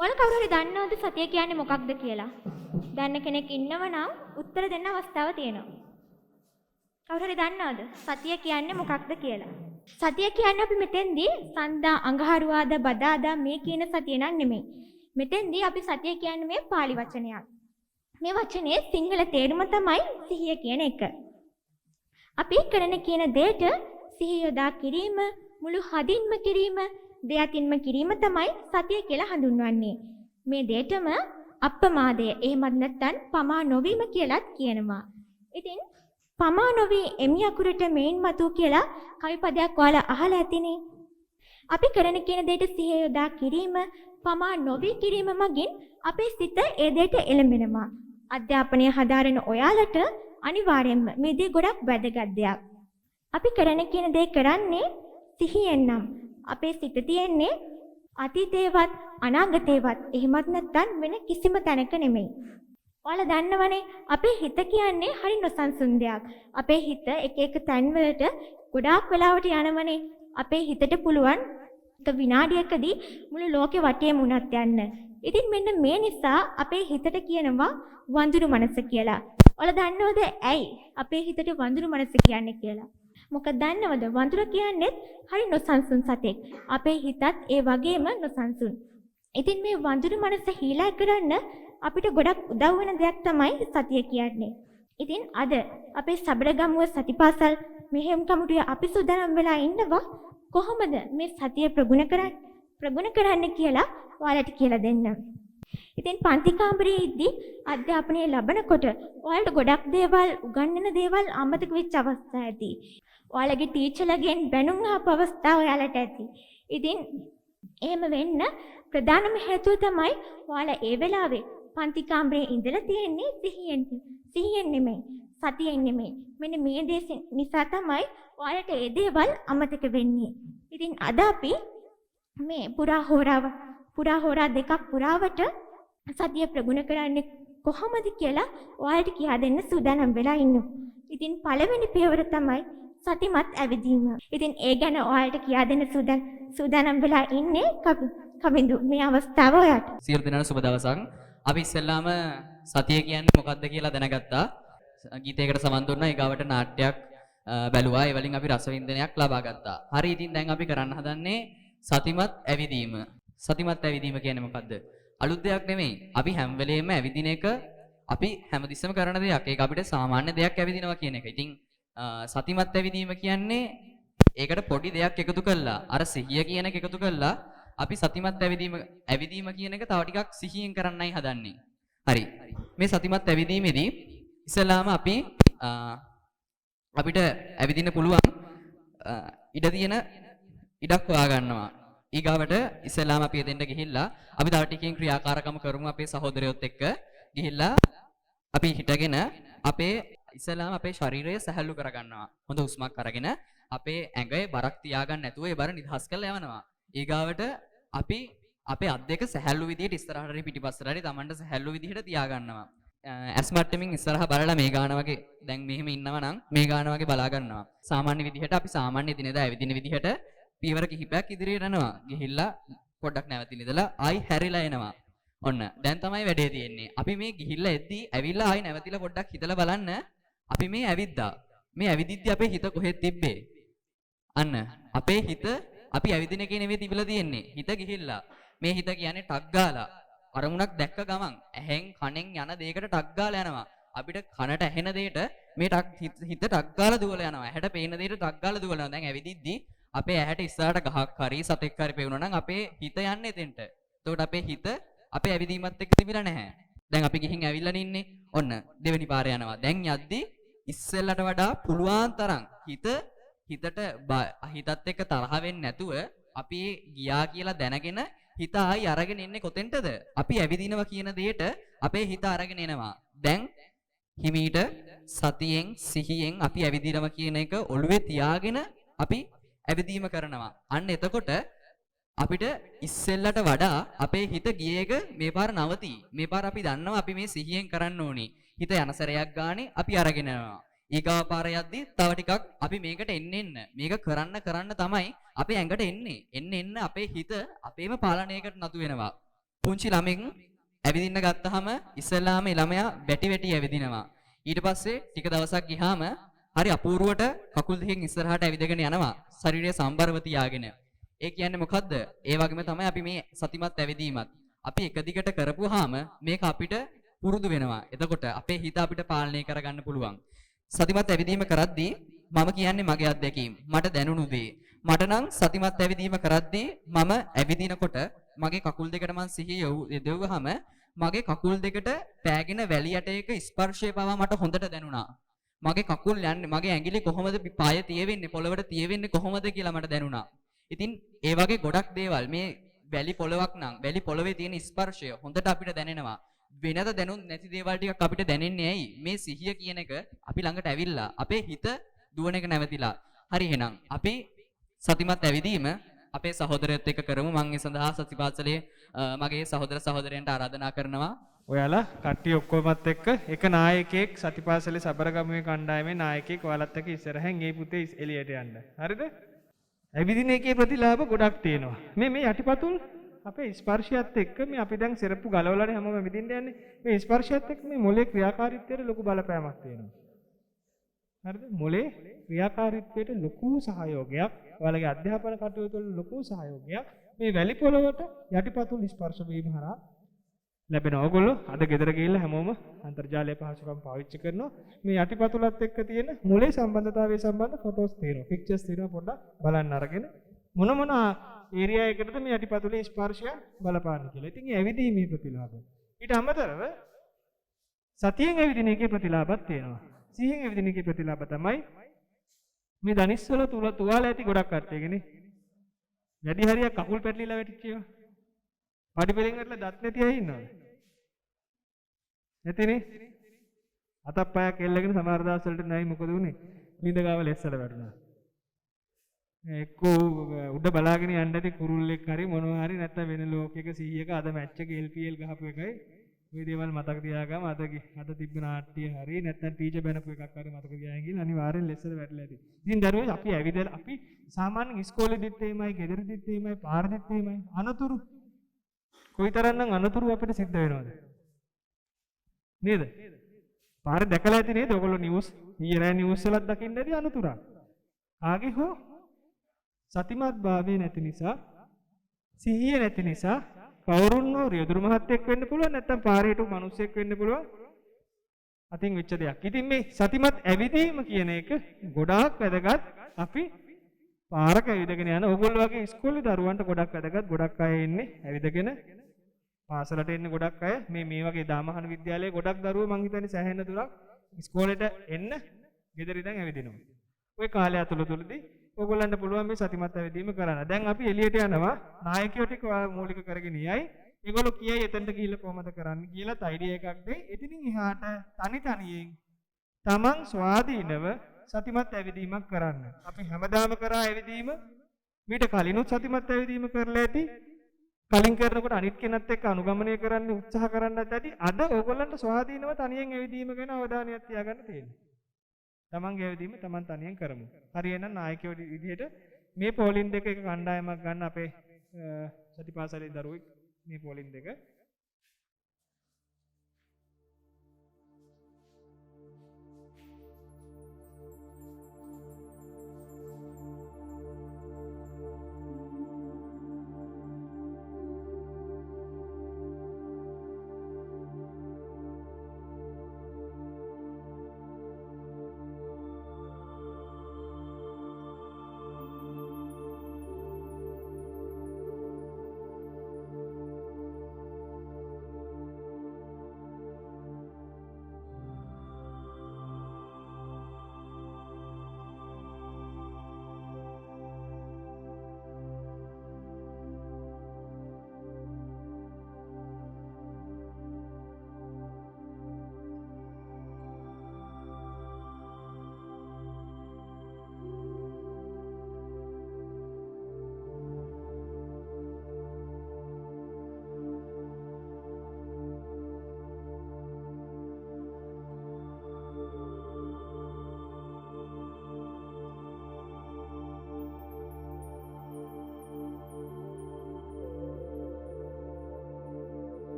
ඔයාලා කවුරු හරි දන්නවද සතිය කියන්නේ මොකක්ද කියලා? දන්න කෙනෙක් ඉන්නව නම් උත්තර දෙන්න අවස්ථාව තියෙනවා. කවුරු හරි දන්නවද සතිය කියන්නේ මොකක්ද කියලා? සතිය කියන්නේ අපි මෙතෙන්දී සන්දා අඟහරුවාදා බදාදා මේ කියන සතිය නන් නෙමෙයි. මෙතෙන්දී අපි සතිය කියන්නේ මේ pāli වචනයක්. මේ වචනේ සිංහල තේරුම තමයි සිහිය කියන එක. අපි කරන කියන දෙයට සිහිය යොදා කිරීම, මුළු හදින්ම කිරීම, දෙයතින්ම කිරීම තමයි සතිය කියලා හඳුන්වන්නේ. මේ දෙයටම අප්‍රමාදය එහෙමත් නැත්නම් පමා නොවීම කියලාත් කියනවා. ඉතින් පමා නොවී එමි අකුරට මේන් මතු කියලා කවි පදයක් ඔයාලා අහලා ඇතිනේ. අපි කරන කියන දෙයට සිහිය යොදා කිරීම, පමා නොවී කිරීම මගින් අපේ සිත ඒ දෙයට එළඹෙනවා. අධ්‍යාපනය හදාරන ඔයාලට අනිවාර්යයෙන්ම මේ දේ ගොඩක් වැදගත් දෙයක්. අපි කරන කියන දේ කරන්නේ සිහියෙන් නම් අපේ සිත තියෙන්නේ අතීතේවත් අනාගතේවත් එහෙමත් නැත්නම් වෙන කිසිම තැනක නෙමෙයි. ඔයාලා දන්නවනේ අපේ හිත කියන්නේ හරි නොසන්සුන් දෙයක්. අපේ හිත එක එක තැන්වලට ගොඩාක් වෙලාවට යනවනේ. අපේ හිතට පුළුවන් එක විනාඩියකදී මුළු ලෝකෙ වටේම උනත් යන්න. ඉතින් මෙන්න මේ නිසා අපේ හිතට කියනවා වඳුරු මනස කියලා. ඔයාලා දන්නවද ඇයි අපේ හිතට වඳුරු මනස කියන්නේ කියලා? මොකද දන්නවද වඳුර කියන්නේ හරි නොසන්සුන් සතෙක්. අපේ හිතත් ඒ වගේම නොසන්සුන්. ඉතින් මේ වඳුරු මනස හීලා කරන්න අපිට ගොඩක් උදව් වෙන දෙයක් තමයි සතිය කියන්නේ. ඉතින් අද අපේ සබරගමුව සතිපාසල් මෙහෙයුම් කමිටුවේ අපි සූදානම් වෙලා ඉන්නවා කොහොමද මේ සතිය ප්‍රගුණ කරන්න කියලා ඔයාලට කියලා දෙන්න. ඉතින් පන්ති කාමරයේ ඉද්දි අධ්‍යාපනය ලැබනකොට ඔයාලට ගොඩක් දේවල් උගන්වන දේවල් අමතක වෙච්ච අවස්ථා ඇති. ඔයාලගේ ටීචර්ලගෙන් බැනුම් අහපු අවස්ථා ඔයාලට ඇති. ඉතින් එහෙම වෙන්න ප්‍රධානම හේතුව තමයි ඔයාලා ඒ වෙලාවේ පන්ති කාමරයේ ඉඳලා තියෙන්නේ සිහියෙන් නෙමෙයි, සතියෙන් නෙමෙයි. මෙන්න මේ දේ නිසා තමයි ඔයාලට ඒ දේවල් අමතක වෙන්නේ. ඉතින් අද අපි මේ පුරා හෝරා දෙකක් පුරාවට සතිය ප්‍රගුණ කරන්නේ කොහොමද කියලා ඔයාලට කියා දෙන්න සූදානම් වෙලා ඉන්නවා. ඉතින් පළවෙනි පියවර තමයි සතිමත් ඇවිදීම. ඉතින් ඒ ගැන ඔයාලට කියා දෙන්න සූදානම් වෙලා ඉන්නේ කවිඳු. මේ අවස්ථාව ඔයාට. සියලු දෙනාට සුබ දවසක්. අපි ඉස්සෙල්ලාම සතිය කියන්නේ මොකක්ද කියලා දැනගත්තා. ගීතයකට සමන් දුන්නා. ඊගාවට නාට්‍යයක් බැලුවා. ඒ වලින් අපි රසවින්දනයක් ලබා ගත්තා. හරි. ඉතින් දැන් අපි කරන්න හදන්නේ සතිමත් ඇවිදීම. සතිමත් ඇවිදීම කියන්නේ මොකද්ද? අලුත් දෙයක් නෙමෙයි. අපි හැම වෙලේම ඇවිදින එක අපි හැමතිස්සෙම කරන දෙයක්. ඒක අපිට සාමාන්‍ය දෙයක් ඇවිදිනවා කියන එක. ඉතින් සතිමත් ඇවිදීම කියන්නේ ඒකට පොඩි දෙයක් එකතු කළා. අර සිහිය කියන එක එකතු කළා. අපි සතිමත් ඇවිදීම කියන එක තව ටිකක් සිහියෙන් කරන්නයි හදන්නේ. හරි. මේ සතිමත් ඇවිදීමේදී ඉස්සලාම අපිට ඇවිදින්න පුළුවන් ඉඩක් හොයා ගන්නවා. ඊගාවට ඉස්සලාම අපි එතෙන්ට ගිහිල්ලා අපි තව ටිකකින් ක්‍රියාකාරකම් කරමු අපේ සහෝදරයොත් එක්ක. ගිහිල්ලා අපි හිටගෙන ඉස්සලාම අපේ ශරීරය සැහැල්ලු කරගන්නවා. හොඳ හුස්මක් අරගෙන අපේ ඇඟේ බරක් තියාගන්න නැතුව ඒ බර නිදහස් කරලා යවනවා. ඊගාවට අපි අපේ අත් දෙක සැහැල්ලු විදිහට ඉස්සරහට හරි පිටිපස්සට හරි Tamanට සැහැල්ලු විදිහට තියාගන්නවා. ඇස් මට්ටමින් ඉස්සරහ බලලා මේ ගාන වගේ දැන් මෙහෙම ඉන්නවා නම් මේ ගාන වගේ බලා ගන්නවා. සාමාන්‍ය විදිහට අපි සාමාන්‍ය දිනේදා ඇවිදින විදිහට පීවර කිහිපයක් ඉදිරියට යනවා. ගිහිල්ලා පොඩ්ඩක් නැවතිලා ඉඳලා ආයි හැරිලා එනවා. ඔන්න දැන් තමයි වැඩේ තියෙන්නේ. අපි මේ ගිහිල්ලා එද්දී ඇවිල්ලා ආයි නැවතිලා පොඩ්ඩක් හිතලා බලන්න අපි මේ ඇවිද්දා. මේ ඇවිදිද්දි අපේ හිත කොහෙද තිබ්බේ? අන්න අපේ හිත අපි ඇවිදින එකේ නෙවෙයි තිබිලා තියෙන්නේ. හිත ගිහිල්ලා. මේ හිත කියන්නේ ටක් ගාලා අරමුණක් දැක්ක ගමන් ඇහෙන් කනෙන් යන දෙයකට ටක් ගාලා යනවා. අපිට කනට ඇහෙන දෙයට මේ හිත ටක් ගාලා දුවලා යනවා. ඇහැට පේන දෙයට ටක් ගාලා දුවලා යනවා. දැන් ඇවිදිද්දි අපේ ඇහැට ඉස්සරහට ගහක් හරි සතෙක් හරි පේුණා නම් අපේ හිත යන්නේ එතෙන්ට. එතකොට අපේ හිත අපේ ඇවිදීමත් එක්ක තිබිලා නැහැ. දැන් අපි ගිහින් ඇවිල්ලා ඉන්නේ. ඔන්න දෙවෙනි පාරේ යනවා. දැන් යද්දි ඉස්සෙල්ලට වඩා පුළුවන් තරම් හිතත් එක්ක තරහ වෙන්නේ නැතුව අපි ගියා කියලා දැනගෙන හිත ආයි අරගෙන ඉන්නේ කොතෙන්ටද? අපි ඇවිදිනවා කියන දෙයට අපේ හිත අරගෙන එනවා. දැන් හිමීට සතියෙන් සිහියෙන් අපි ඇවිදිනවා කියන එක ඔළුවේ තියාගෙන අපි ඇවිදීම කරනවා. අන්න එතකොට අපිට ඉස්සෙල්ලට වඩා අපේ හිත ගියේක මේ පාර නවතී. මේ පාර අපි දන්නවා අපි මේ සිහියෙන් කරන්න ඕනේ. හිත යන සැරයක් ගානේ අපි අරගෙන යනවා. ඊගාව පාර යද්දි තව ටිකක් අපි මේකට එන්න මේක කරන්න තමයි අපේ ඇඟට එන්න අපේ හිත අපේම පාලනයකට නතු වෙනවා. පුංචි ළමෙක් ඇවිදින්න ගත්තාම ඉස්සෙල්ලාම ළමයා වැටි ඇවිදිනවා. ඊට පස්සේ ටික දවසක් ගියාම හරි අපූර්වට කකුල් දෙකෙන් ඉස්සරහට ඇවිදගෙන යනවා. ශරීරය සම්බරව තියාගෙන. ඒ කියන්නේ මොකද්ද? ඒ වගේම තමයි අපි මේ සතිමත් ඇවිදීමත්. අපි එක දිගට කරපුවාම මේක අපිට පුරුදු වෙනවා. එතකොට අපේ හිත අපිට පාලනය කරගන්න පුළුවන්. සතිමත් ඇවිදීම කරද්දී මම කියන්නේ මගේ අත්දැකීම්. මට දැනුණු දේ. මට නම් සතිමත් ඇවිදීම කරද්දී මම ඇවිදිනකොට මගේ කකුල් දෙකට මං සිහිය යොදවුවාම මගේ කකුල් දෙකට පෑගෙන වැලි යටයක ස්පර්ශය පවා මට හොඳට දැනුණා. මගේ කකුල් යන්නේ මගේ ඇඟිලි කොහොමද පාය තියවෙන්නේ පොළවට තියවෙන්නේ කොහොමද කියලා මට දැනුණා. ඉතින් ඒ වගේ ගොඩක් දේවල් මේ වැලි පොළවක් නම් වැලි පොළවේ තියෙන ස්පර්ශය හොඳට අපිට දැනෙනවා. වෙනද දැනුත් නැති දේවල් ටිකක් අපිට දැනෙන්නේ ඇයි? මේ සිහිය කියන එක අපි ළඟට ඇවිල්ලා අපේ හිත දුවන එක නැවතිලා. හරි එහෙනම් අපි සතිමත් ඇවිදීම අපේ සහෝදරයත් එක්ක කරමු. මම ඒ සඳහා සතිපාසලේ මගේ සහෝදර සහෝදරයන්ට ආරාධනා කරනවා. ඔයාලා කට්ටිය ඔක්කොමත් එක්ක එක නායකයෙක් සතිපාසලේ සබරගමුවේ කණ්ඩායමේ නායකයෙක් ඔයාලත් එක්ක ඉස්සරහින් ඒ පුතේ එළියට යන්න. හරිද? ඇවිදින එකේ ප්‍රතිලාභ ගොඩක් තියෙනවා. මේ යටිපතුල් අපේ ස්පර්ශයත් එක්ක මේ අපි දැන් සෙරප්පු ගලවලානේ හැමෝම ඇවිදින්න යන්නේ. මේ ස්පර්ශයත් එක්ක මේ මොලේ ක්‍රියාකාරීත්වයට ලොකු බලපෑමක් තියෙනවා. හරිද? මොලේ ක්‍රියාකාරීත්වයට ලොකු සහයෝගයක්, ඔයාලගේ අධ්‍යාපන කටයුතු වල ලොකු සහයෝගයක් මේ වැලි පොළවට යටිපතුල් ස්පර්ශ වීම හරහා ලැබෙනවා. ඔයගොල්ලෝ අද ගෙදර ගිහිල්ලා හැමෝම අන්තර්ජාලය පහසුකම් පාවිච්චි කරනවා. මේ යටිපතුලත් එක්ක තියෙන මොලේ සම්බන්ධතාවය සම්බන්ධ ෆොටෝස් තියෙනවා. පික්චර්ස් තියෙනවා. පොඩ්ඩක් බලන්න අරගෙන මොන ඒරියා එකකටද මේ යටිපතුලේ ස්පර්ශය බලපාන්නේ කියලා. ඉතින් ඒ ඇවිදීමේ ප්‍රතිලාභය. ඊට අමතරව සතියෙන් ඇවිදින එකේ ප්‍රතිලාභයක් තියෙනවා. සිහියෙන් ඇවිදින එකේ ප්‍රතිලාභ තමයි මේ දනිස්වල තුවාල ඇති ගොඩක් කට්ටියගනේ. වැඩි හරියක් කකුල් පැටලිලා වැටිච්ච ඒවා. පඩි පෙලෙන් වැටලා දත් නැති අය ඉන්නවද? නැතිනේ. අතක් පයක් එල්ලගෙන සමහර දවස් වලට නැයි මොකද උනේ? ලිඳ ගාව ලෙස්සල වැටුණා. එක්කෝ උඩ බලාගෙන යන්න ඇති කුරුල්ලෙක් හරි මොනවා හරි නැත්නම් වෙන ලෝකයක 100ක අද මැච් එක LPL ගහපු එකයි මේ දේවල් මතක තියාගම අද තිබ්බ නාට්‍ය හරි නැත්නම් ටීචර් බැනපු එකක් හරි මතක තියාගෙන ගිහින් අනිවාර්යෙන් ලෙස්සල වැටලා ඇති. ඉතින් දරුවෝ අපි ඇවිදලා අපි සාමාන්‍යයෙන් ඉස්කෝලේදීත් එහෙමයි ගෙදරදීත් එහෙමයි පාරදීත් එහෙමයි අනතුරු කොයිතරම්නම් අනතුරු අපිට සිද්ධ වෙනවද? නේද? පාරේ දැකලා ඇති නේද? ඔයගොල්ලෝ ඊයේ නිවුස් වලත් දකින්න ඇති අනතුරක්. ආගේ හෝ සතිමත් භාවයේ නැති නිසා සිහිය නැති නිසා කවුරුන්නෝ රියදුරු මහත්තයෙක් වෙන්න පුළුවන් නැත්නම් පාරේ හිටපු මිනිස්සෙක් වෙන්න පුළුවන්. අතින් වෙච්ච දෙයක්. ඉතින් මේ සතිමත් ඇවිදීම කියන එක ගොඩාක් වැදගත්. අපි පාරක ඇවිදගෙන යන ඕගොල්ලෝ වගේ ඉස්කෝලේ දරුවන්ට ගොඩක් වැදගත්. ගොඩක් අය ඉන්නේ ඇවිදගෙන පාසලට එන්නේ ගොඩක් අය. මේ වගේ දාමහන විද්‍යාලයේ ගොඩක් දරුවෝ මං හිතන්නේ සෑහෙන දුරක් ඉස්කෝලේට එන්න ගෙදර ඉඳන් ඇවිදිනවා. ওই කාලය ඇතුළතදී ඕගොල්ලන්ට පුළුවන් මේ සතිමත් ඇවිදීම කරන්න. දැන් අපි එළියට යනවා. නායකයෝ ටික මූලික කරගෙන යයි. ඒගොල්ලෝ කියයි එතනට ගිහිල්ලා කොහමද කරන්නේ කියලාත් අයිඩියා එකක් දෙයි. එතනින් එහාට තනියෙන් තමන් ස්වාධීනව සතිමත් ඇවිදීමක් කරන්න. අපි හැමදාම කරා ඇවිදීම මීට කලිනුත් සතිමත් ඇවිදීම කරලා ඇති. කලින් කරනකොට අනිත් කෙනත් එක්ක අනුගමනය කරන්න උත්සාහ කරන්නත් ඇති. අද ඕගොල්ලන්ට ස්වාධීනව තනියෙන් ඇවිදීම ගැන අවධානයක් තියාගන්න තියෙනවා. තමන්ගේ ඇවිදීම තමන් තනියෙන් කරමු. හරි එහෙනම් නායකයෝ විදිහට මේ පොලින් දෙක එක කණ්ඩායමක් ගන්න අපේ සතිපාසලේ දරුවෙක් මේ පොලින් දෙක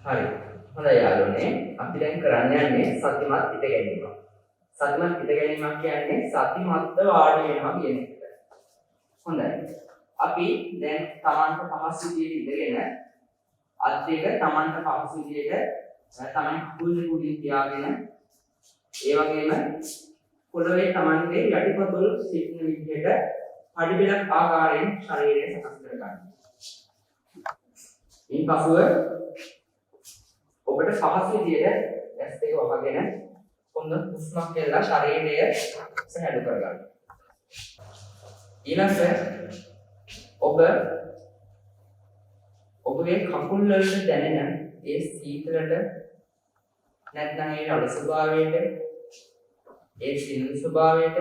හරි. හොඳයි යාළුවනේ. අපි දැන් කරන්න යන්නේ සතිමත් හිත ගැනීම. සතිමත් හිත ගැනීමක් කියන්නේ සතිමත්ව වාඩි වෙනවා කියන එක. හොඳයි. අපි දැන් Tamanට පහසු විදිහට ඉඳගෙන අත් දෙක Tamanට පහසු විදිහට තමයි කුල් කුඩින් තියාගෙන ඒ වගේම පොළවේ Tamanගේ යටිපතුල් සිටින විදිහට අඩිබලක් ආකාරයෙන් ශරීරය සකස් කරගන්න. ඉන්පසුව ඔබට පහසු විදිහට ඇස් දෙක වහගෙන හොඳ හුස්මක් ගන්නලා ශරීරය සැහැල්ලු කරගන්න. ඊළඟට ඔබගේ කකුල් වලට දැනෙන ඒ සීතලට නැත්නම් ඒ රළ ස්වභාවයට ඒ සිනිඳු ස්වභාවයට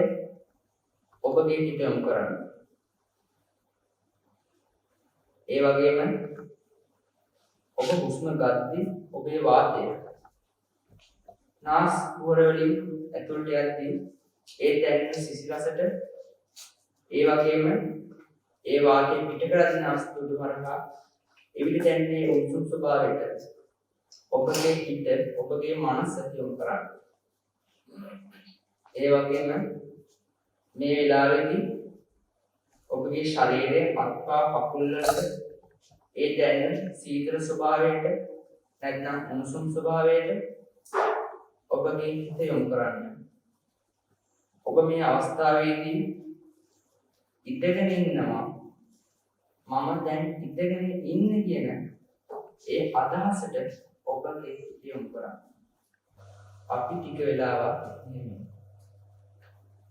ඔබගේ හිත යොමු කරන්න. ඒ වගේම ඔබ හුස්ම ගද්දී ඔබේ වාතය නාස් පුවර වලින් ඇතුළට යද්දී ඒ දැනෙන සිසිලසට ඒ වගේම ඒ වාතය පිට කරදී නාස් පුඩු හරහා එවිට දැනෙන උණුසුම් ස්වභාවයට ඔබගේ හිත ඔබගේ මනස යොමු කරන්න. ඒ වගේම මේ වෙලාවේදී ඔබගේ ශරීරයේ අත්පා කකුල් වලට ඒ දැනෙන සීතල ස්වභාවයට නැත්නම් උණුසුම් ස්වභාවයට ඔබගේ හිත යොමු කරන්න. ඔබ මේ අවස්ථාවේදී ඉඳගෙන ඉන්නවා. මම දැන් ඉඳගෙන ඉන්නේ කියන ඒ අදහසට ඔබගේ හිත යොමු කරන්න. අපි ටික වෙලාවක් ඉන්නේ.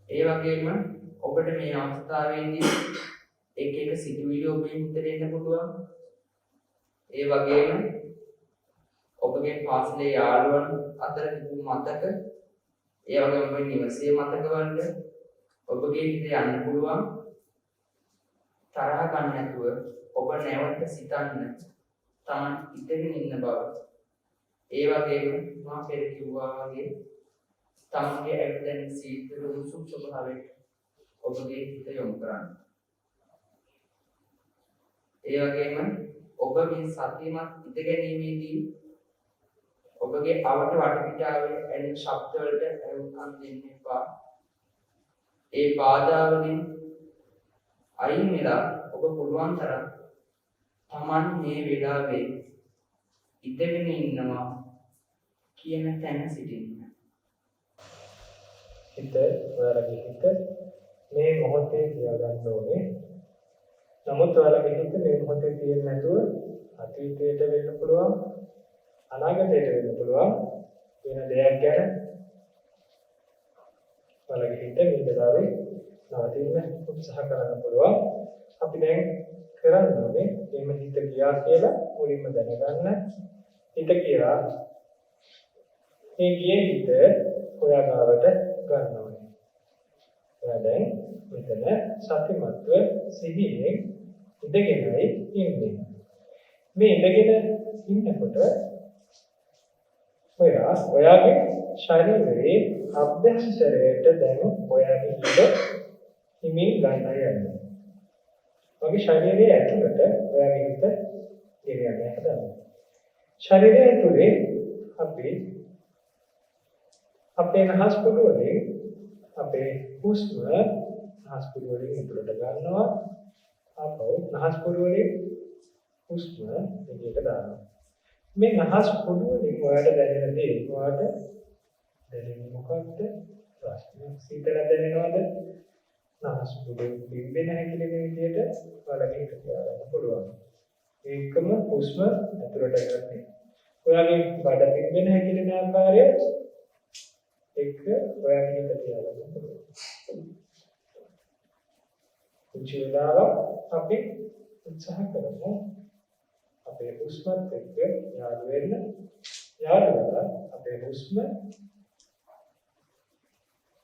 ඒ වගේම ඔබට මේ අවස්ථාවේදී එක සිතුවිලි ඔබේ හිතට එන්න පුළුවන්. ඒ වගේම ඔබගේ පාසලේ යාළුවන් අතර තිබුණු මතක, ඒ වගේම ඔබේ නිවසේ මතක වලට ඔබගේ හිත යන්න පුළුවන්. තරහ ගන්න නැතුව ඔබ නැවත සිතන්න තමන් ඉඳගෙන ඉන්න බව. ඒ වගේම මා පෙර කිව්වා වගේ තමන්ගේ ඇවිදෙන සීතල උණුසුම් ස්වභාවයට ඔබගේ හිත යොමු කරන්න. ඒ වගේම ඔබ මේ සතියමත් ඉඳ ගැනීමේදී ඔබගේ අවට වටපිටාවේ ඇලෙන ශබ්ද වලට ඇහුම්කන් දෙන්න එපා. ඒ බාධා වලින් අයින් වෙලා ඔබ පුළුවන් තරම් Taman මේ වෙලාවේ ඉඳගෙන ඉන්නවා කියන තැන සිටින්න. හිත ඔයාලගේ හිත මේ මොහොතේ තියාගන්න ඕනේ. නමුත් ඔයාලගේ හිත මේ මොහොතේ තියෙන්නේ නැතුව අතීතයට වෙන්න පුළුවන්, අනාගතයට වෙන්න පුළුවන් වෙන දෙයක් ගැන ඔයාලගේ හිත මේ වෙලාවේ නවතින්න උත්සාහ කරන්න පුළුවන්. අපි දැන් කරන්න ඕනේ මේ හිත ගියා කියලා මුලින්ම දැනගන්න. හිත කියලා මේ ගියේ හිත ඔයා ගාවට ගන්න ඕනේ. ඔයා දැන් මෙතන සතිමත්ව සිහියෙන් ඉඳගෙනයි ඉන්නේ. මේ ඉඳගෙන ඉන්නකොට ඔයාගේ ශරීරයේ අභ්‍යන්තරයට දැන් ඔයාගේ හිත හිමින් ගන්නයි යන්නේ. ඔයාගේ ශරීරයේ ඇතුළට ඔයාගේ හිත ගෙනියන්න හදන්න. ශරීරය ඇතුලේ අපේ නහස් පුඩු වලින් අපේ හුස්ම නහස් පුඩු වලින් ඇතුළට ගන්නවා. අපෝ නහස් පුඩු වලින් හුස්ම එළියට දානවා. මේ නහස් පුඩු වලින් ඔයාලට දැනෙන දේ ඔයාලට දැනෙන්නේ මොකක්ද? ප්‍රශ්න සීතල දැනෙනවද? නහස් පුඩු පිම්බෙන හැකිලෙන විදිහට ඔයාලගේ හිත තියාගන්න පුළුවන්. ඒකම හුස්ම ඇතුළට ගන්න. ඔයාගේ බඩ පිම්බෙන හැකිලෙන ආකාරය එක ඔයාගේ හිත තියාගන්න පුළුවන්. කුංචි වෙලාවක් අපි උත්සාහ කරමු අපේ හුස්මත් එක්ක යාළු වෙන්න. යාළු වෙලා අපේ හුස්ම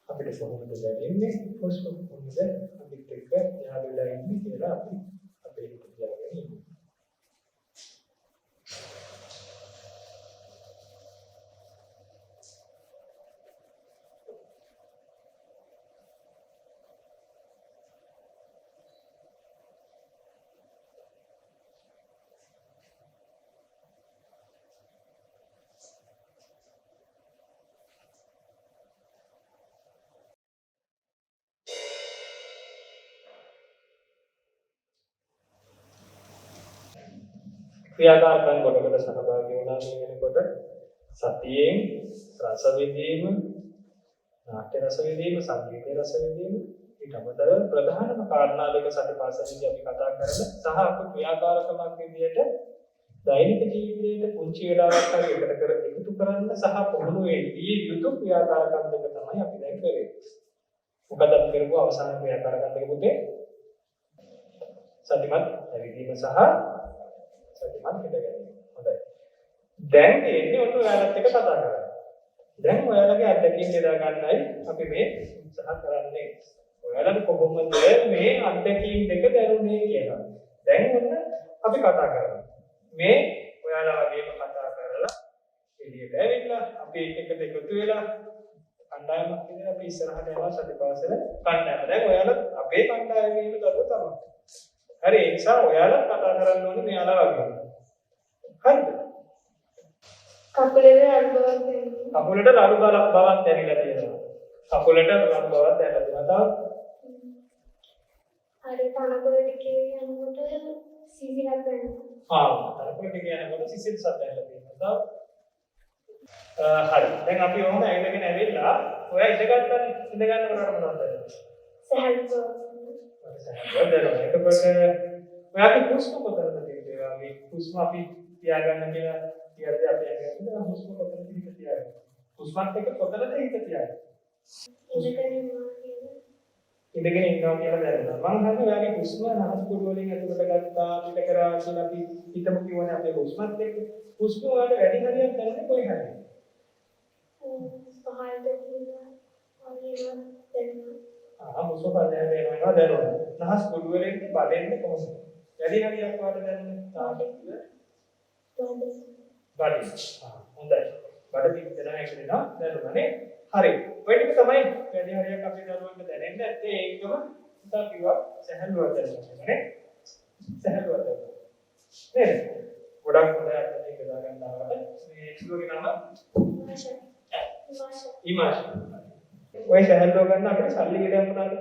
අපිට කොහොමද දැනෙන්නේ? හුස්ම කොහොමද අපිට එක්ක යාළු වෙලා ඉන්නේ කියලා අපි අපේ හිත තියාගෙන ඉන්න. ක්‍රියාකාරකම් කොටකට සහභාගී වුණා කියනකොට සතියෙන් රස විඳීම, නාට්‍ය රස විඳීම, සංගීත රස විඳීම ඊට අමතරව ප්‍රධානම කාරණා දෙක සතිපස්සනදී අපි කතා කරලා සහ අපේ ක්‍රියාකාරකමක් විදියට දෛනික ජීවිතයේ පුංචි වෙලාවක් හරි එකතු කරන්න සහ පුහුණු වෙන්නේ යුතු ක්‍රියාකාරකම් දෙක තමයි අපි දැන් කරේ. මොකද අපි කරපු අවසාන ක්‍රියාකාරකම් දෙක පුතේ සතිමත් ඇවිදීම සහ සතිමත් හිටගැනීම. හොඳයි. දැන් එන්නේ ඔන්න ඔයාලත් එක්ක කතා කරන්න. දැන් ඔයාලගේ අත්දැකීම් බෙදා ගන්නයි අපි මේ උත්සාහ කරන්නේ. ඔයාලට කොහොමද මේ අත්දැකීම් දෙක දැනුනේ කියලා. දැන් ඔන්න අපි කතා කරමු. මේ ඔයාලා වගේම කතා කරලා එළියට ඇවිල්ලා අපි එකට එකතු වෙලා කණ්ඩායමක් විදිහට අපි ඉස්සරහට යනවා සතිපස්සන කණ්ඩායම. දැන් ඔයාලා අපේ කණ්ඩායමේ ඉන්න දරුවෝ තමයි. හරි ඒ නිසා ඔයාලා කතා කරන්න ඕනේ මෙයාලා වගේ. හරිද? කකුලේ අල්බවක් දෙන්න. කකුලට රළු බවක් දැනෙලා තියෙනවා. කකුලට රළු බවක් දැනෙලා තියෙනවා. හරි තනකොළට කියනකොට සිසිලක් වෙනවා. තනකොළට කියනකොට සිසිලසක් දැනෙලා තියෙනවා. හරි. දැන් අපි ඔහොම ඇවිල්ලාගෙන ඇවිල්ලා ඔයා ඉඳ ගන්නකොට මොනවද දැනෙන්නේ? සහැල්ලුව. එතකොට ඔයාගේ හුස්ම කොතනද තියෙන්නේ? මේ හුස්ම අපි තියාගන්න කියලා කියද්දී අපි යන්නේ හුස්ම කොතනද තියාගන්න. හුස්මත් එක්ක කොතනද හිත තියාගන්න. ඉඳගෙන ඉන්නවා කියලා දැනෙනවා. මම හිතන්නේ ඔයාගේ හුස්ම නහස් පුඩු වලින් ඇතුළට ගත්තා පිට කරා කියලා අපි හිතමු කියවනේ අපේ හුස්මත් එක්ක. හුස්ම වල වැඩි හරියක් දැනෙන්නේ කොයි හරියද? පහළට ගිහිනවා. හරියම දැනෙනවා. හුස්ම පහළට යනවා දැනෙනවා. නහස් පුඩු වලින් බලෙන්නේ කොහොමද? වැඩි හරියක් වාට දැනෙන්නේ බඩ. හොඳයි. බඩ පිට දැනෙන එක දෙනවා දැනුණානේ. හරි. ඔය ටික තමයි වැඩි හරියක් අපේ දරුවන්ට දැනෙන්නේ. නැත්නම් ඒකම උදා කිව්වා සහැල්ලුවට දැනෙනවා නේ. සහැල්ලුවට දැනෙනවා. නේද? ගොඩක් හොඳයි අත්දැකීම් බෙදා ගන්නවට. මේ එක්ස්ලෝගේ නම ඉමාෂා. ඔය සහැල්ලුව ගන්න අපිට සල්ලි ගෙඩියක් මොනවාද?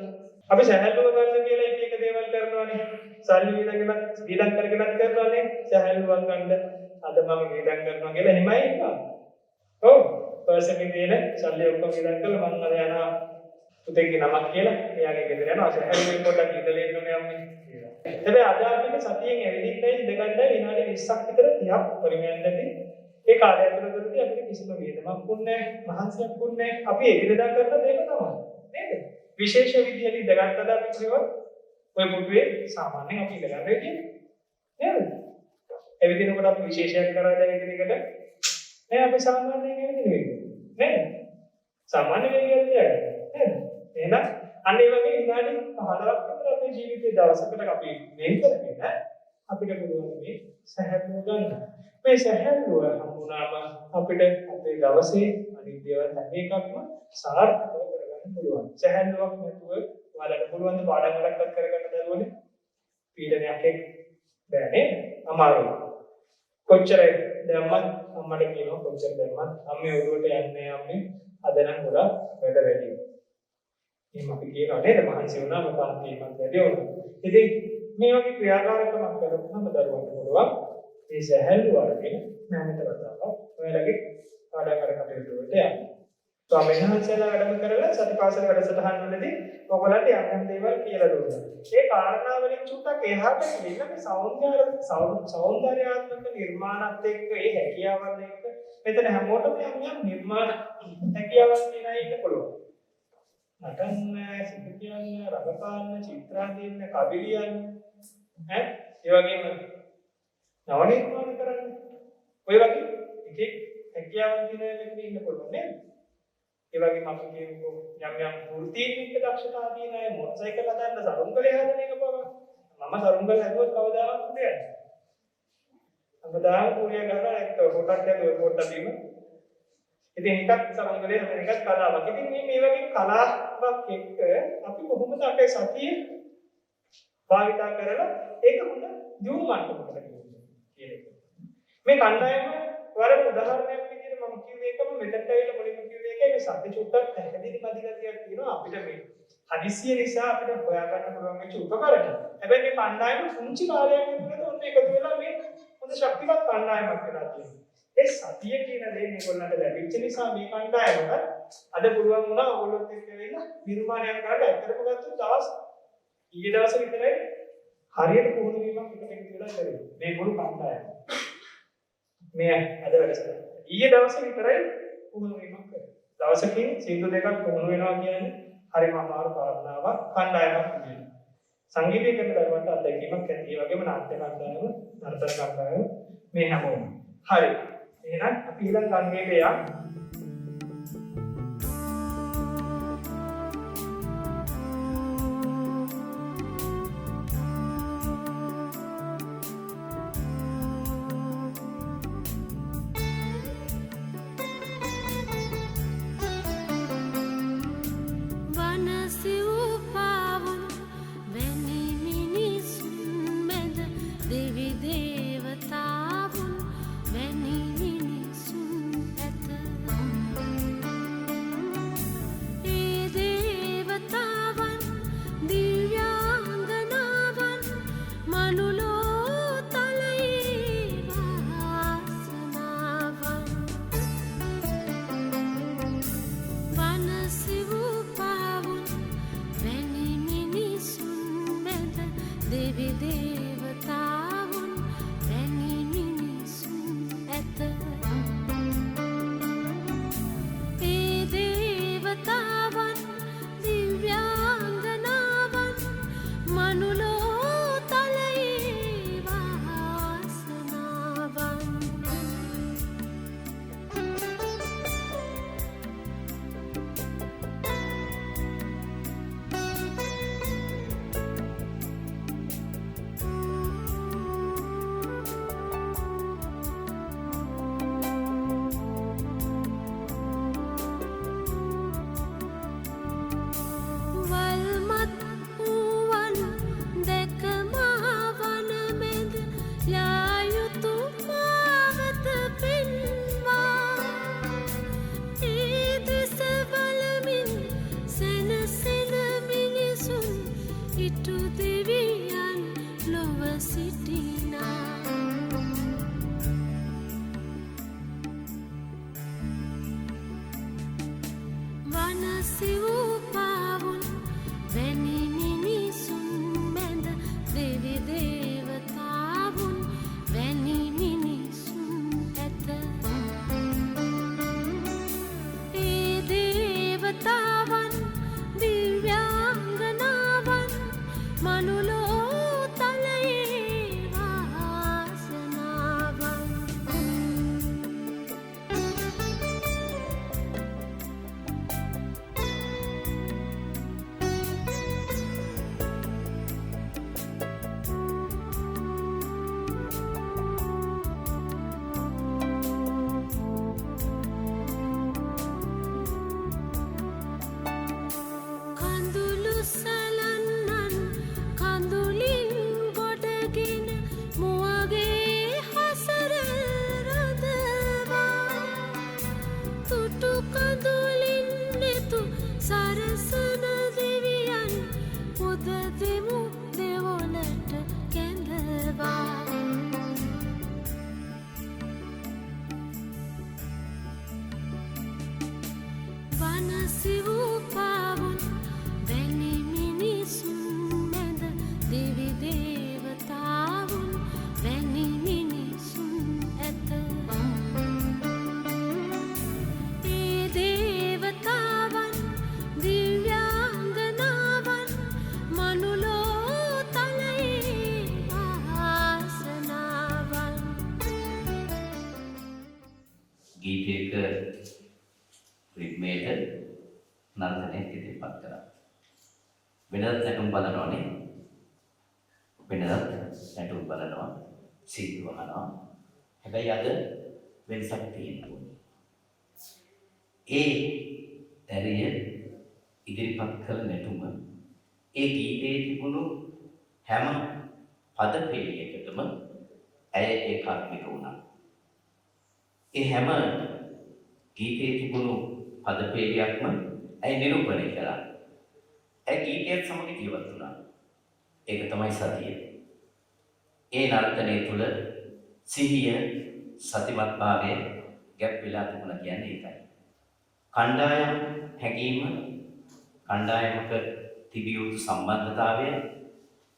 අපි සහැල්ලුව ගන්න කියලා එක එක දේවල් කරනවානේ. සල්ලි වියදම් කරගෙනත් කරනවානේ. සහැල්ලුවක් ගන්න අද මම වියදම් කරනවා කියලා එහෙමයි ඉන්නවා. ඔව්. පර්සන් එකේ තියෙන සල්ලි ඔක්කොම වියදම් කළා මම අද යනවා පුතේගේ නමක් කියලා එයාගේ ගෙදර යනවා. සහැල්ලුවෙන් පොඩ්ඩක් ඉඳලා ඉන්න ඕනේ අම්මේ කියලා. හැබැයි අද අපිට සතියෙන් ඇවිදින්නයි ඉඳගන්නයි විනාඩි 20ක් විතර 30ක් පරිමයක් නැති ඒ කාලය ඇතුළතදී අපිට කිසිම වේදනාවක් වුණේ නැහැ, මහන්සියක් වුණේ නැහැ. අපි එදිනෙදා කරන දේ තමයි. නේද? විශේෂ විදියට ඉඳගත්තද අපි කියවොත් ඔය පුටුවේ සාමාන්‍යයෙන් අපි ඉඳගන්න වෙන්නේ නේද? එවිදිනකොට අපි විශේෂයක් කරලා දැන් ඉදිරියකට නෑ අපි සාමාන්‍යයෙන් එවිදින වෙන්නේ. නේද? සාමාන්‍ය වේගයක් තියන්නේ. නේද? එහෙනම් අන්න ඒ වගේ විනාඩි 15ක් විතර අපේ ජීවිතයේ දවසකට අපි වෙන් කරගෙන අපිට පුළුවන් මේ සැහැල්ලුව ගන්න. මේ සැහැල්ලුව හම්බුනාම අපිට අපේ දවසේ අනිත් දේවල් හැම එකක්ම සාර්ථකව කරගන්න පුළුවන්. සැහැල්ලුවක් නැතුව ඔයාලට පුළුවන් ද පාඩම් එකක්වත් කරගන්න දරුවනේ? පීඩනයක් එක්ක බෑ නේද? අමාරුයි. කොච්චර දැම්මත් අම්මට කියනවා කොච්චර දැම්මත් අම්මේ ඔළුවට යන්නේ අම්මේ අද නම් ගොඩක් වැඩ වැඩි. එහෙම අපි කියනවා නේද? මහන්සි වුණාම පන්තිමත් වැඩි වුණා. ඉතින් මේ වගේ ක්‍රියාකාරකමක් කරපුවම දරුවන්ට පුළුවන් මේ සැහැල්ලුව අරගෙන නැවත වතාවක් ඔයාලගේ පාඩම් කටයුතු වලට යන්න. ස්වාමීන් වහන්සේලා වැඩම කරලා සතිපාසල වැඩසටහන් වලදී ඔයගොල්ලන්ට යම් දේවල් කියලා දුන්නා. ඒ කාරණා වලින් චුට්ටක් එහාට ගිහින් මේ සෞන්දර්යාත්මක නිර්මාණත් එක්ක ඒ හැකියාවන් එක්ක මෙතන හැමෝටම යම් නිර්මාණ හැකියාවක් තියෙනවා ඉන්න පුළුවන්. නටන්න, සිත කියන්න, රඟපාන්න, චිත්‍රාදීන්න, කවිලියන්න ඒ වගේම නව නිර්මාණ කරන්න. ඔය වගේ එක හැකියාවන් තියෙන කෙනෙක් ඉන්න පුළුවන් නේද? ඒ වගේම අපි කියමු යම් වෘත්තීන්විත දක්ෂතා තියෙන අය මොටරසයිකල් හදන්න සරුංගලේ හදන එක බව. මම සරුංගල හදුවත් කවදාවත් උඩ යන්නේ. අපදාන පුරිය ගහලා එක්ක කොටක් හදුවා කොටක් දීම. ඉතින් එකක් සරුංගලේ හදන එකක් කලාවක්. ඉතින් මේ වගේ කලාවක් එක්ක අපි කොහොමද අපේ සතිය භාවිතා කරලා ඒක හොඳ දියුණු මට්ටමකට කියන්නේ. මේ කණ්ඩායම වරම උදාහරණයක් විදිහට මම කිව්වේ එකම මෙතනට ඇවිල්ලා මුලින්ම කිව්වේ ඒකයි මේ සත්‍ය චුට්ටක් පැහැදිලි මදිගතියක් තියෙනවා අපිට මේ හදිසිය නිසා අපිට හොයාගන්න පුළුවන් වෙච්ච උපකරණ. හැබැයි මේ කණ්ඩායම පුංචි කාලයක් ඉඳලා ඔන්න එකතු වෙලා මේ හොඳ හොඳ ශක්තිමත් කණ්ඩායමක් වෙලා තියෙනවා. ඒ සතිය කියන දේ මේගොල්ලන්ට ලැබිච්ච නිසා මේ කණ්ඩායමට අද පුළුවන් වුණා ඔයගොල්ලොත් එක්ක වෙන්න නිර්මාණයක් කරන්න. ඇත්තටම ගත්තොත් ඊයේ දවසේ විතරයි හරියට පුහුණු වීමක් එකට වෙලා කරේ. මේ මුළු කණ්ඩායම. මේ අද වැඩසටහන. ඊයේ දවසේ විතරයි පුහුණු වීමක් කරේ. දවසකින් සින්දු දෙකක් පුහුණු වෙනවා කියන්නේ හරිම අමාරු කාරණාවක් කණ්ඩායමක් නෙමෙයි. සංගීතීකරණ දරුවන්ට අත්දැකීමක් ඇති. ඒ වගේම නාට්‍ය කණ්ඩායම, නර්තන කණ්ඩායම මේ හැමෝම. හරි. එහෙනම් අපි ඊළඟ ගණනයට යමු. ගීතයක රිද්මේට නර්තනයක් ඉදිරිපත් කරා. වෙනදත් නැටුම් බලනවානේ. වෙනදත් නැටුම් බලනවා, සින්දු අහනවා. හැබැයි අද වෙනසක් තියෙනවා. ඒ දැරිය ඉදිරිපත් කළ නැටුම ඒ ගීතයේ තිබුණු හැම පද පෙළියකටම ඇය ඒකාත්මික වුණා. ඒ හැම ගීතයේ තිබුණු පද පෙළියක්ම ඇය නිරූපණය කළා. ඇය ගීතයත් සමග ජීවත් වුණා. ඒක තමයි සතිය. ඒ නර්තනය තුළ සිහිය සතිමත්භාවය ගැප් වෙලා තිබුණා කියන්නේ ඒකයි. කණ්ඩායම් හැඟීම කණ්ඩායමක තිබිය යුතු සම්බන්ධතාවය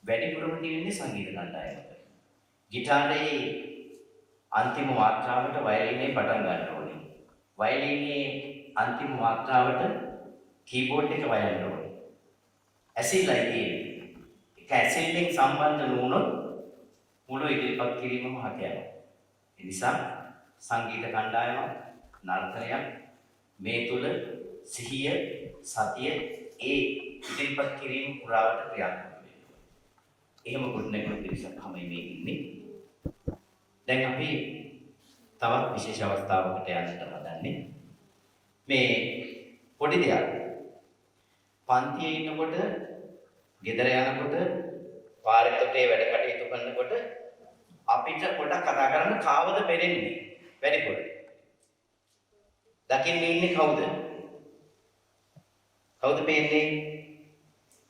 වැඩිපුරම තියෙන්නේ සංගීත කණ්ඩායමක. ගිටාරයේ අන්තිම මාත්‍රාවට වයලිනේ පටන් ගන්න ඕනේ. වයලිනේ අන්තිම මාත්‍රාවට කීබෝඩ් එක වයන්න ඕනේ. ඇසිල්ලයි තියෙන්නේ. ඒක ඇසිල්ලෙන් සම්බන්ධ නොවුනොත් මුළු ඉදිරිපත් කිරීමම හක යනවා. ඒ නිසා සංගීත කණ්ඩායම නර්තනයක් මේ තුල සිහිය සතිය ඒ ඉදිරිපත් කිරීම පුරාවට ක්‍රියාත්මක වෙනවා. එහෙම ගොඩනැගෙන පිරිසක් තමයි මේ ඉන්නේ. දැන් අපි තවත් විශේෂ අවස්ථාවකට යන්නට හදන්නේ. මේ පොඩි දෙයක්. පන්තියේ ඉන්නකොට, ගෙදර යනකොට, පාරේ වැඩ කටයුතු කරනකොට අපිට පොඩක් කතා කරන්න කාවද පෙරෙන්නේ වැඩිපුර. දකින්නේ ඉන්නේ කවුද? කවුද පේන්නේ?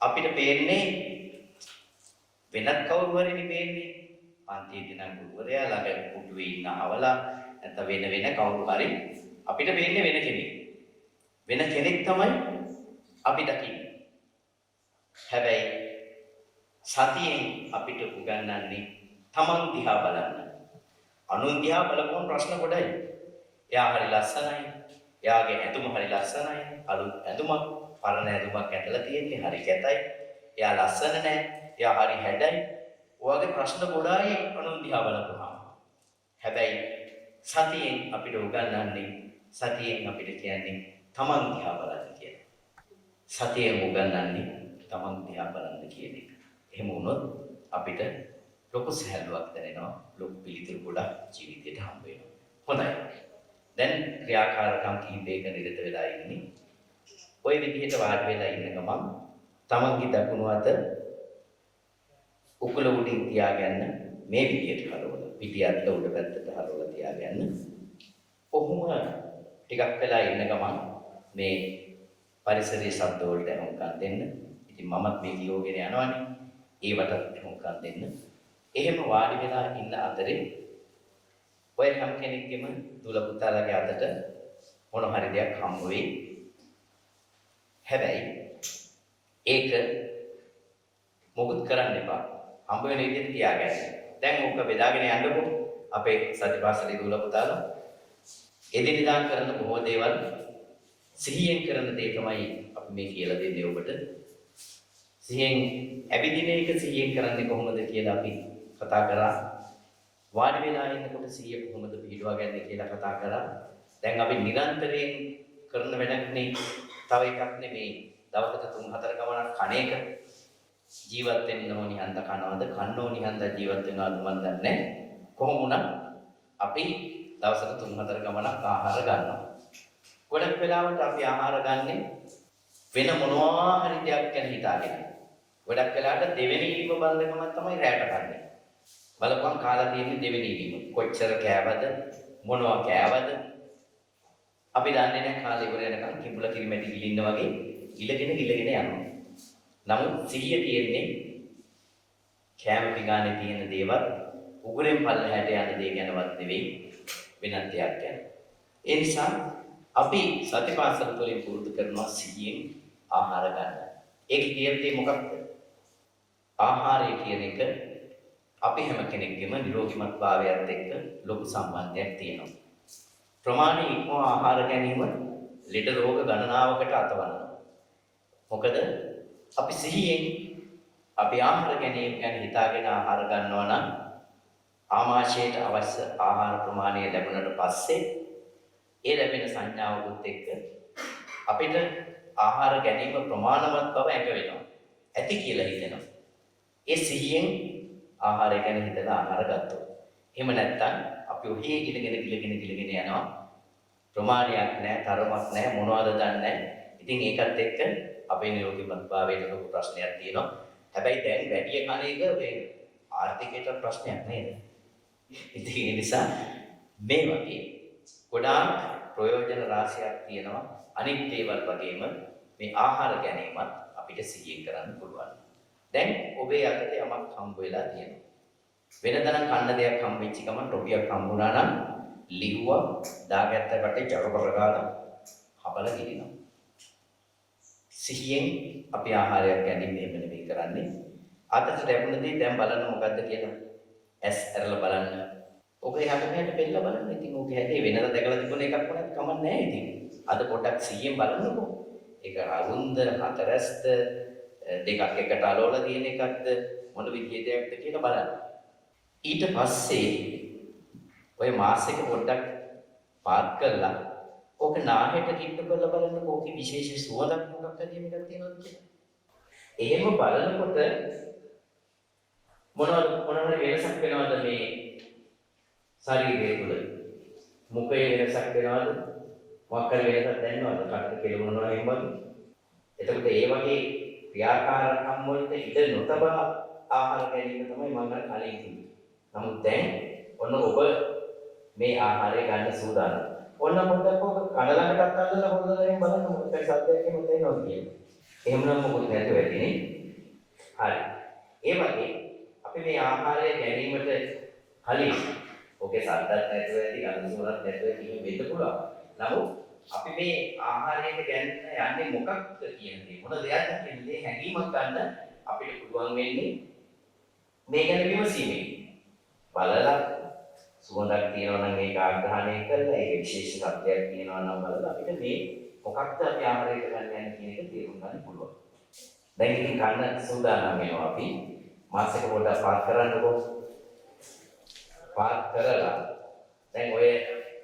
අපිට පේන්නේ වෙනත් කවුරු හරි පේන්නේ. පන්තියේ දින ගුරුවරයා ළඟ පුටුවේ ඉන්න අවලා නැත්නම් වෙන කවුරු හරි අපිට පේන්නේ වෙන කෙනෙක්. වෙන කෙනෙක් තමයි අපි දකින්නේ. හැබැයි සතියෙන් අපිට උගන්වන්නේ තමන් දිහා බලන්න. අනුන් දිහා බලපුවම ප්‍රශ්න ගොඩයි. එයා හරි ලස්සනයි. එයාගේ ඇඳුම හරි ලස්සනයි. අලුත් ඇඳුමක්, පරණ ඇඳුමක් ඇඳලා තියෙන්නේ හරි කැතයි. එයා ලස්සන නැහැ. එයා හරි හැඩයි. ඔයගේ ප්‍රශ්න ගොඩයි අනුන් දිහා බලපුවාම. හැබැයි සතියෙන් අපිට උගන්වන්නේ සතියෙන් අපිට කියන්නේ තමන් දිහා බලන්න කියලා. සතියෙන් උගන්වන්නේ තමන් දිහා බලන්න කියන එක. එහෙම වුණොත් අපිට ලොකු සැහැල්ලුවක් දැනෙනවා. ලොකු පිළිතුරු ගොඩක් ජීවිතේට හම්බ වෙනවා. හොඳයි. දැන් ක්‍රියාකාරකම් කිහිපයක නිරත වෙලා ඉන්නේ. ওই විදිහට වාඩි වෙලා ඉන්න ගමන් තමන්ගේ දකුණු අත උකුල උඩින් තියාගන්න මේ විදිහට හරවලා පිටියත් උඩ පැත්තට හරවලා තියාගන්න. කොහොම ටිකක් වෙලා ඉන්න ගමන් මේ පරිසරයේ ශබ්ද වලට හුඟක් දෙන්න. ඉතින් මමත් මේ කියෝගෙන යනවානේ. ඒවට හුඟක් දෙන්න. එහෙම වාඩි වෙලා ඉන්න අතරේ ඔය හැම කෙනෙක්ගේම දුල පුතාලගේ අතට මොන හරි දෙයක් හම්බ වෙයි. හැබැයි ඒක මොකුත් කරන්න එපා. හම්බ වෙන විදිහට තියාගන්න. දැන් ඕක බෙදාගෙන යන්නකො අපේ සතිපාසලේ දුල පුතාලා. එදිනෙදා කරන බොහෝ දේවල් සිහියෙන් කරන දේ තමයි අපි මේ කියලා දෙන්නේ ඔබට. සිහියෙන් ඇවිදින එක සිහියෙන් කරන්නේ කොහොමද කියලා අපි කතා කරා. වාඩි වෙලා ඉන්නකොට සිහිය කොහොමද පිළිවා ගන්න කියලා කතා කරා. දැන් අපි නිරන්තරයෙන් කරන වැඩක් නේ. තව එකක් නෙමෙයි. දවසකට 3-4 ගමනක් කණ එක. ජීවත් වෙන්න ඕනි හන්ද කනවද? කන්න ඕනි හන්ද ජීවත් වෙනවද මන් දන්නේ නැහැ. කොහොම වුණත් අපි දවසකට 3-4 ගමනක් ආහාර ගන්නවා. ගොඩක් වෙලාවට අපි ආහාර ගන්නේ වෙන මොනවා හරි දෙයක් ගැන හිතාගෙන. ගොඩක් වෙලාවට දෙවෙනි ඉලිම බලනකම තමයි රැට ගන්නෙ. බලපන් කාලා තියෙන්නේ දෙවෙනි ඉලිම. කොච්චර කෑවද? මොනවා කෑවද? අපි දන්නේ නැහැ කාලේ ඉවර වෙනකන් කිඹුල කිරිමැටි ගිලින්න වගේ ගිලගෙන යනවා. නමුත් සිහිය තියෙන්නේ කෑම පිඟානේ තියෙන දේවල් උගුරෙන් පල්ලහැට යන දේ ගැනවත් නෙවෙයි වෙනත් දෙයක් ගැන. ඒ නිසා අපි සතිපාසල තුළින් පුරුදු කරනවා සිහියෙන් ආහාර ගන්න. ඒක කියන්නේ මොකක්ද? ආහාරය කියන එක අපි හැම කෙනෙක්ගේම නිරෝගීමත් භාවයත් එක්ක ලොකු සම්බන්ධයක් තියෙනවා. ප්‍රමාණික ඉක්මවා ආහාර ගැනීම ලෙඩ රෝග ගණනාවකට අතවනවා. මොකද අපි සිහියෙන් අපි ආහාර ගැනීම ගැන හිතාගෙන ආහාර ගන්නවා නම් ආමාශයට අවශ්‍ය ආහාර ප්‍රමාණය ලැබුණට පස්සේ ඒ ලැබෙන සංඥාවකුත් එක්ක අපිට ආහාර ගැනීම ප්‍රමාණවත් බව ඇඟ වෙනවා. ඇති කියලා හිතෙනවා. ඒ සිහියෙන් ආහාරය ගැන හිතලා ආහාර ගත්තොත්. එහෙම නැත්නම් අපි ඔහේ ගිලගෙන යනවා. ප්‍රමාණයක් නැහැ, තරමක් නැහැ, මොනවද දන්නේ නැහැ. ඉතින් ඒකත් එක්ක අපේ නිරෝගීමත් භාවයට ලොකු ප්‍රශ්නයක් තියෙනවා. හැබැයි දැන් වැඩි කණ එක ආර්ථිකයට ප්‍රශ්නයක් නේද? ඉතින් ඒ නිසා මේ වගේ ගොඩාක් ප්‍රයෝජන රාශියක් තියෙනවා. අනිත් දේවල් වගේම මේ ආහාර ගැනීමත් අපිට සිහියෙන් කරන්න පුළුවන්. දැන් ඔබේ අතට යමක් හම්බ වෙලා තියෙනවා. වෙනදනම් කන්න දෙයක් හම්බෙච්ච ගමන් රොටියක් හම්බුණා නම් ලිව්වා දාගත්ත කටේ ජරබර ගාලා හබල ගිනිනවා. සිහියෙන් අපි ආහාරයක් ගැනීම එහෙම නෙවෙයි කරන්නේ. අතට ලැබුණදී දැන් බලන්න මොකද්ද කියලා. ඇස් ඇරලා බලන්න. ඔක එහාට මෙහාට පෙන්නලා බලන්න. ඉතින් ඔක හැදේ වෙනද දැකලා තිබුණ එකක් වුණත් කමක් නැහැ ඉතින්. අද පොඩ්ඩක් සිහියෙන් බලන්නකෝ. ඒක රවුන්ද හතරස්ද දෙකක් එකට අලවලා තියෙන එකක්ද මොන විදිහේ දෙයක්ද කියලා බලන්න. ඊට පස්සේ ඔය මාස් එක පොඩ්ඩක් පාත් කරලා ඕක නාහෙට කිට්ටු කරලා බලන්න ඕකේ විශේෂ සුවඳක් මොකක් හරි මේකක් තියෙනවද කියලා. එහෙම බලනකොට මොනවද වෙනසක් වෙනවද මේ ශරීරය තුළ? මුඛයේ වෙනසක් වෙනවද? මොකක් හරි වෙනසක් දැනෙනවද? කටට කෙලවනවා එහෙම වගේ. එතකොට ඒ වගේ ක්‍රියාකාරකම් වලට ඉඩ නොතබා ආහාර ගැනීම තමයි මම කලින් කිව්වේ. නමුත් දැන් ඔන්න ඔබ මේ ආහාරය ගන්න සූදානම්. ඔන්න පොඩ්ඩක් ඔබ කන ළඟටත් අල්ලලා හොල්ලලා බලන්න මොකක්ද සද්දයක් එහෙම තේනවද කියලා. එහෙමනම් මොකද නැතුව ඇතිනේ. හරි. ඒ වගේ අපි මේ ආහාරය ගැනීමට කලින් ඔගේ සද්දක් නැතුව ඇති ගඳ සුවඳක් නැතුව ඇති වෙන්න පුළුවන්. නමුත් අපි මේ ආහාරයට ගන්න යන්නේ මොකක්ද කියන දේ මොන දෙයක්ද කියන දේ හැඟීමක් ගන්න අපිට පුළුවන් වෙන්නේ මේ ගැන විමසීමෙන්. බලලා සුවඳක් තියෙනවා නම් ඒක ආග්‍රහණය කරලා ඒක විශේෂ සත්‍යයක් තියෙනවා නම් බලලා අපිට මේ මොකක්ද අපි ආහාරයට ගන්න යන්නේ කියන එක තේරුම් ගන්න පුළුවන්. දැන් ඉතින් කන්න සූදානම් වෙනවා අපි. මාස් එක පොඩ්ඩක් පාත් කරන්නකෝ. පාත් කරලා දැන් ඔය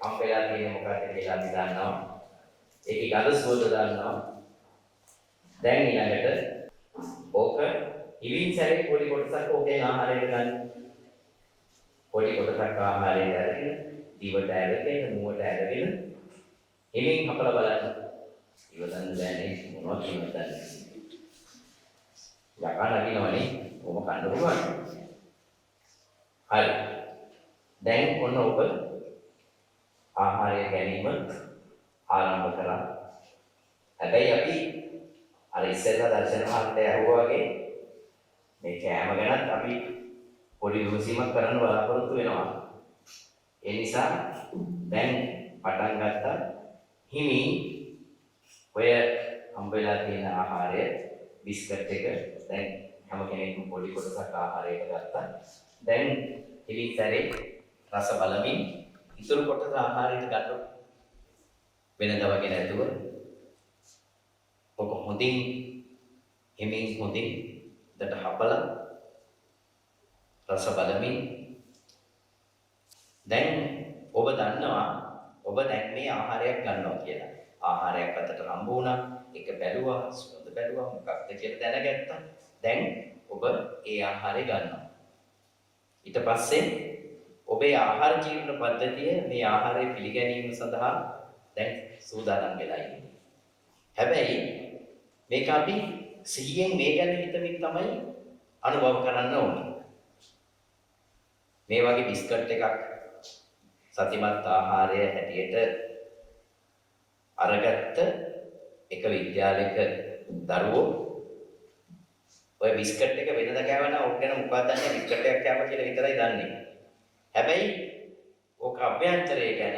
හම්බෙලා තියෙන මොකක්ද කියලා අපි දන්නවා. ඒකේ ගඳ සුවඳ දන්නවා. දැන් ඊළඟට ඕක ඉවින් සැරේ පොඩි කොටසක් ඕකේ ආහාරයට ගන්න. පොඩි කොටසක් ආහාරයට අරගෙන දිවට ඇරගෙන මුවට ඇරගෙන එමින් හපලා බලන්න. ඉවදන් දැනේ මොනවද කියනවද? යකා නගිනවනේ. කොහොම කන්න පුළුවන්. හරි. දැන් ඔන්න ඔබ ආහාරය ගැනීම ආරම්භ කරා. හැබැයි අපි අර ඉස්සෙල්ලා දර්ශන මහත්තයා ඇහුවා වගේ මේ කෑම ගැනත් අපි පොඩි විමසීමක් කරන්න බලාපොරොත්තු වෙනවා. ඒ නිසා දැන් පටන් ගත්තා හිමි ඔය හම්බෙලා තියෙන ආහාරය බිස්කට් එක දැන් හැම කෙනෙක්ම පොඩි කොටසක් ආහාරයක ගත්තා. දැන් ඉතින් සැරේ රස බලමින් ඉතුරු කොටස ආහාරයට ගන්න වෙනදා වගේ නැතුව ඔක හොඳින් හිමින් හොඳින් දට හපලා රස බලමින් දැන් ඔබ දන්නවා ඔබ දැන් මේ ආහාරයක් ගන්නවා කියලා. ආහාරයක් අතට හම්බ වුණා, ඒක බැලුවා, සුවඳ බැලුවා, මොකක්ද කියලා දැනගත්තා. දැන් ඔබ ඒ ආහාරය ගන්නවා. ඊට පස්සේ ඔබේ ආහාර ජීවන පද්ධතිය මේ ආහාරය පිළිගැනීම සඳහා දැන් සූදානම් වෙලා ඉන්නේ. හැබැයි මේක අපි සිහියෙන් මේ ගැන හිතමින් තමයි අනුභව කරන්න ඕනේ. මේ වගේ බිස්කට් එකක් සතිමත් ආහාරය හැටියට අරගත්ත එක විද්‍යාලයක දරුවෝ ඔය බිස්කට් එක වෙනද කෑවනම් ඔක් ගැන මොකක්ද දන්නේ බිස්කට් එකක් කෑවා කියලා විතරයි දන්නේ. හැබැයි ඔක අභ්‍යන්තරය ගැන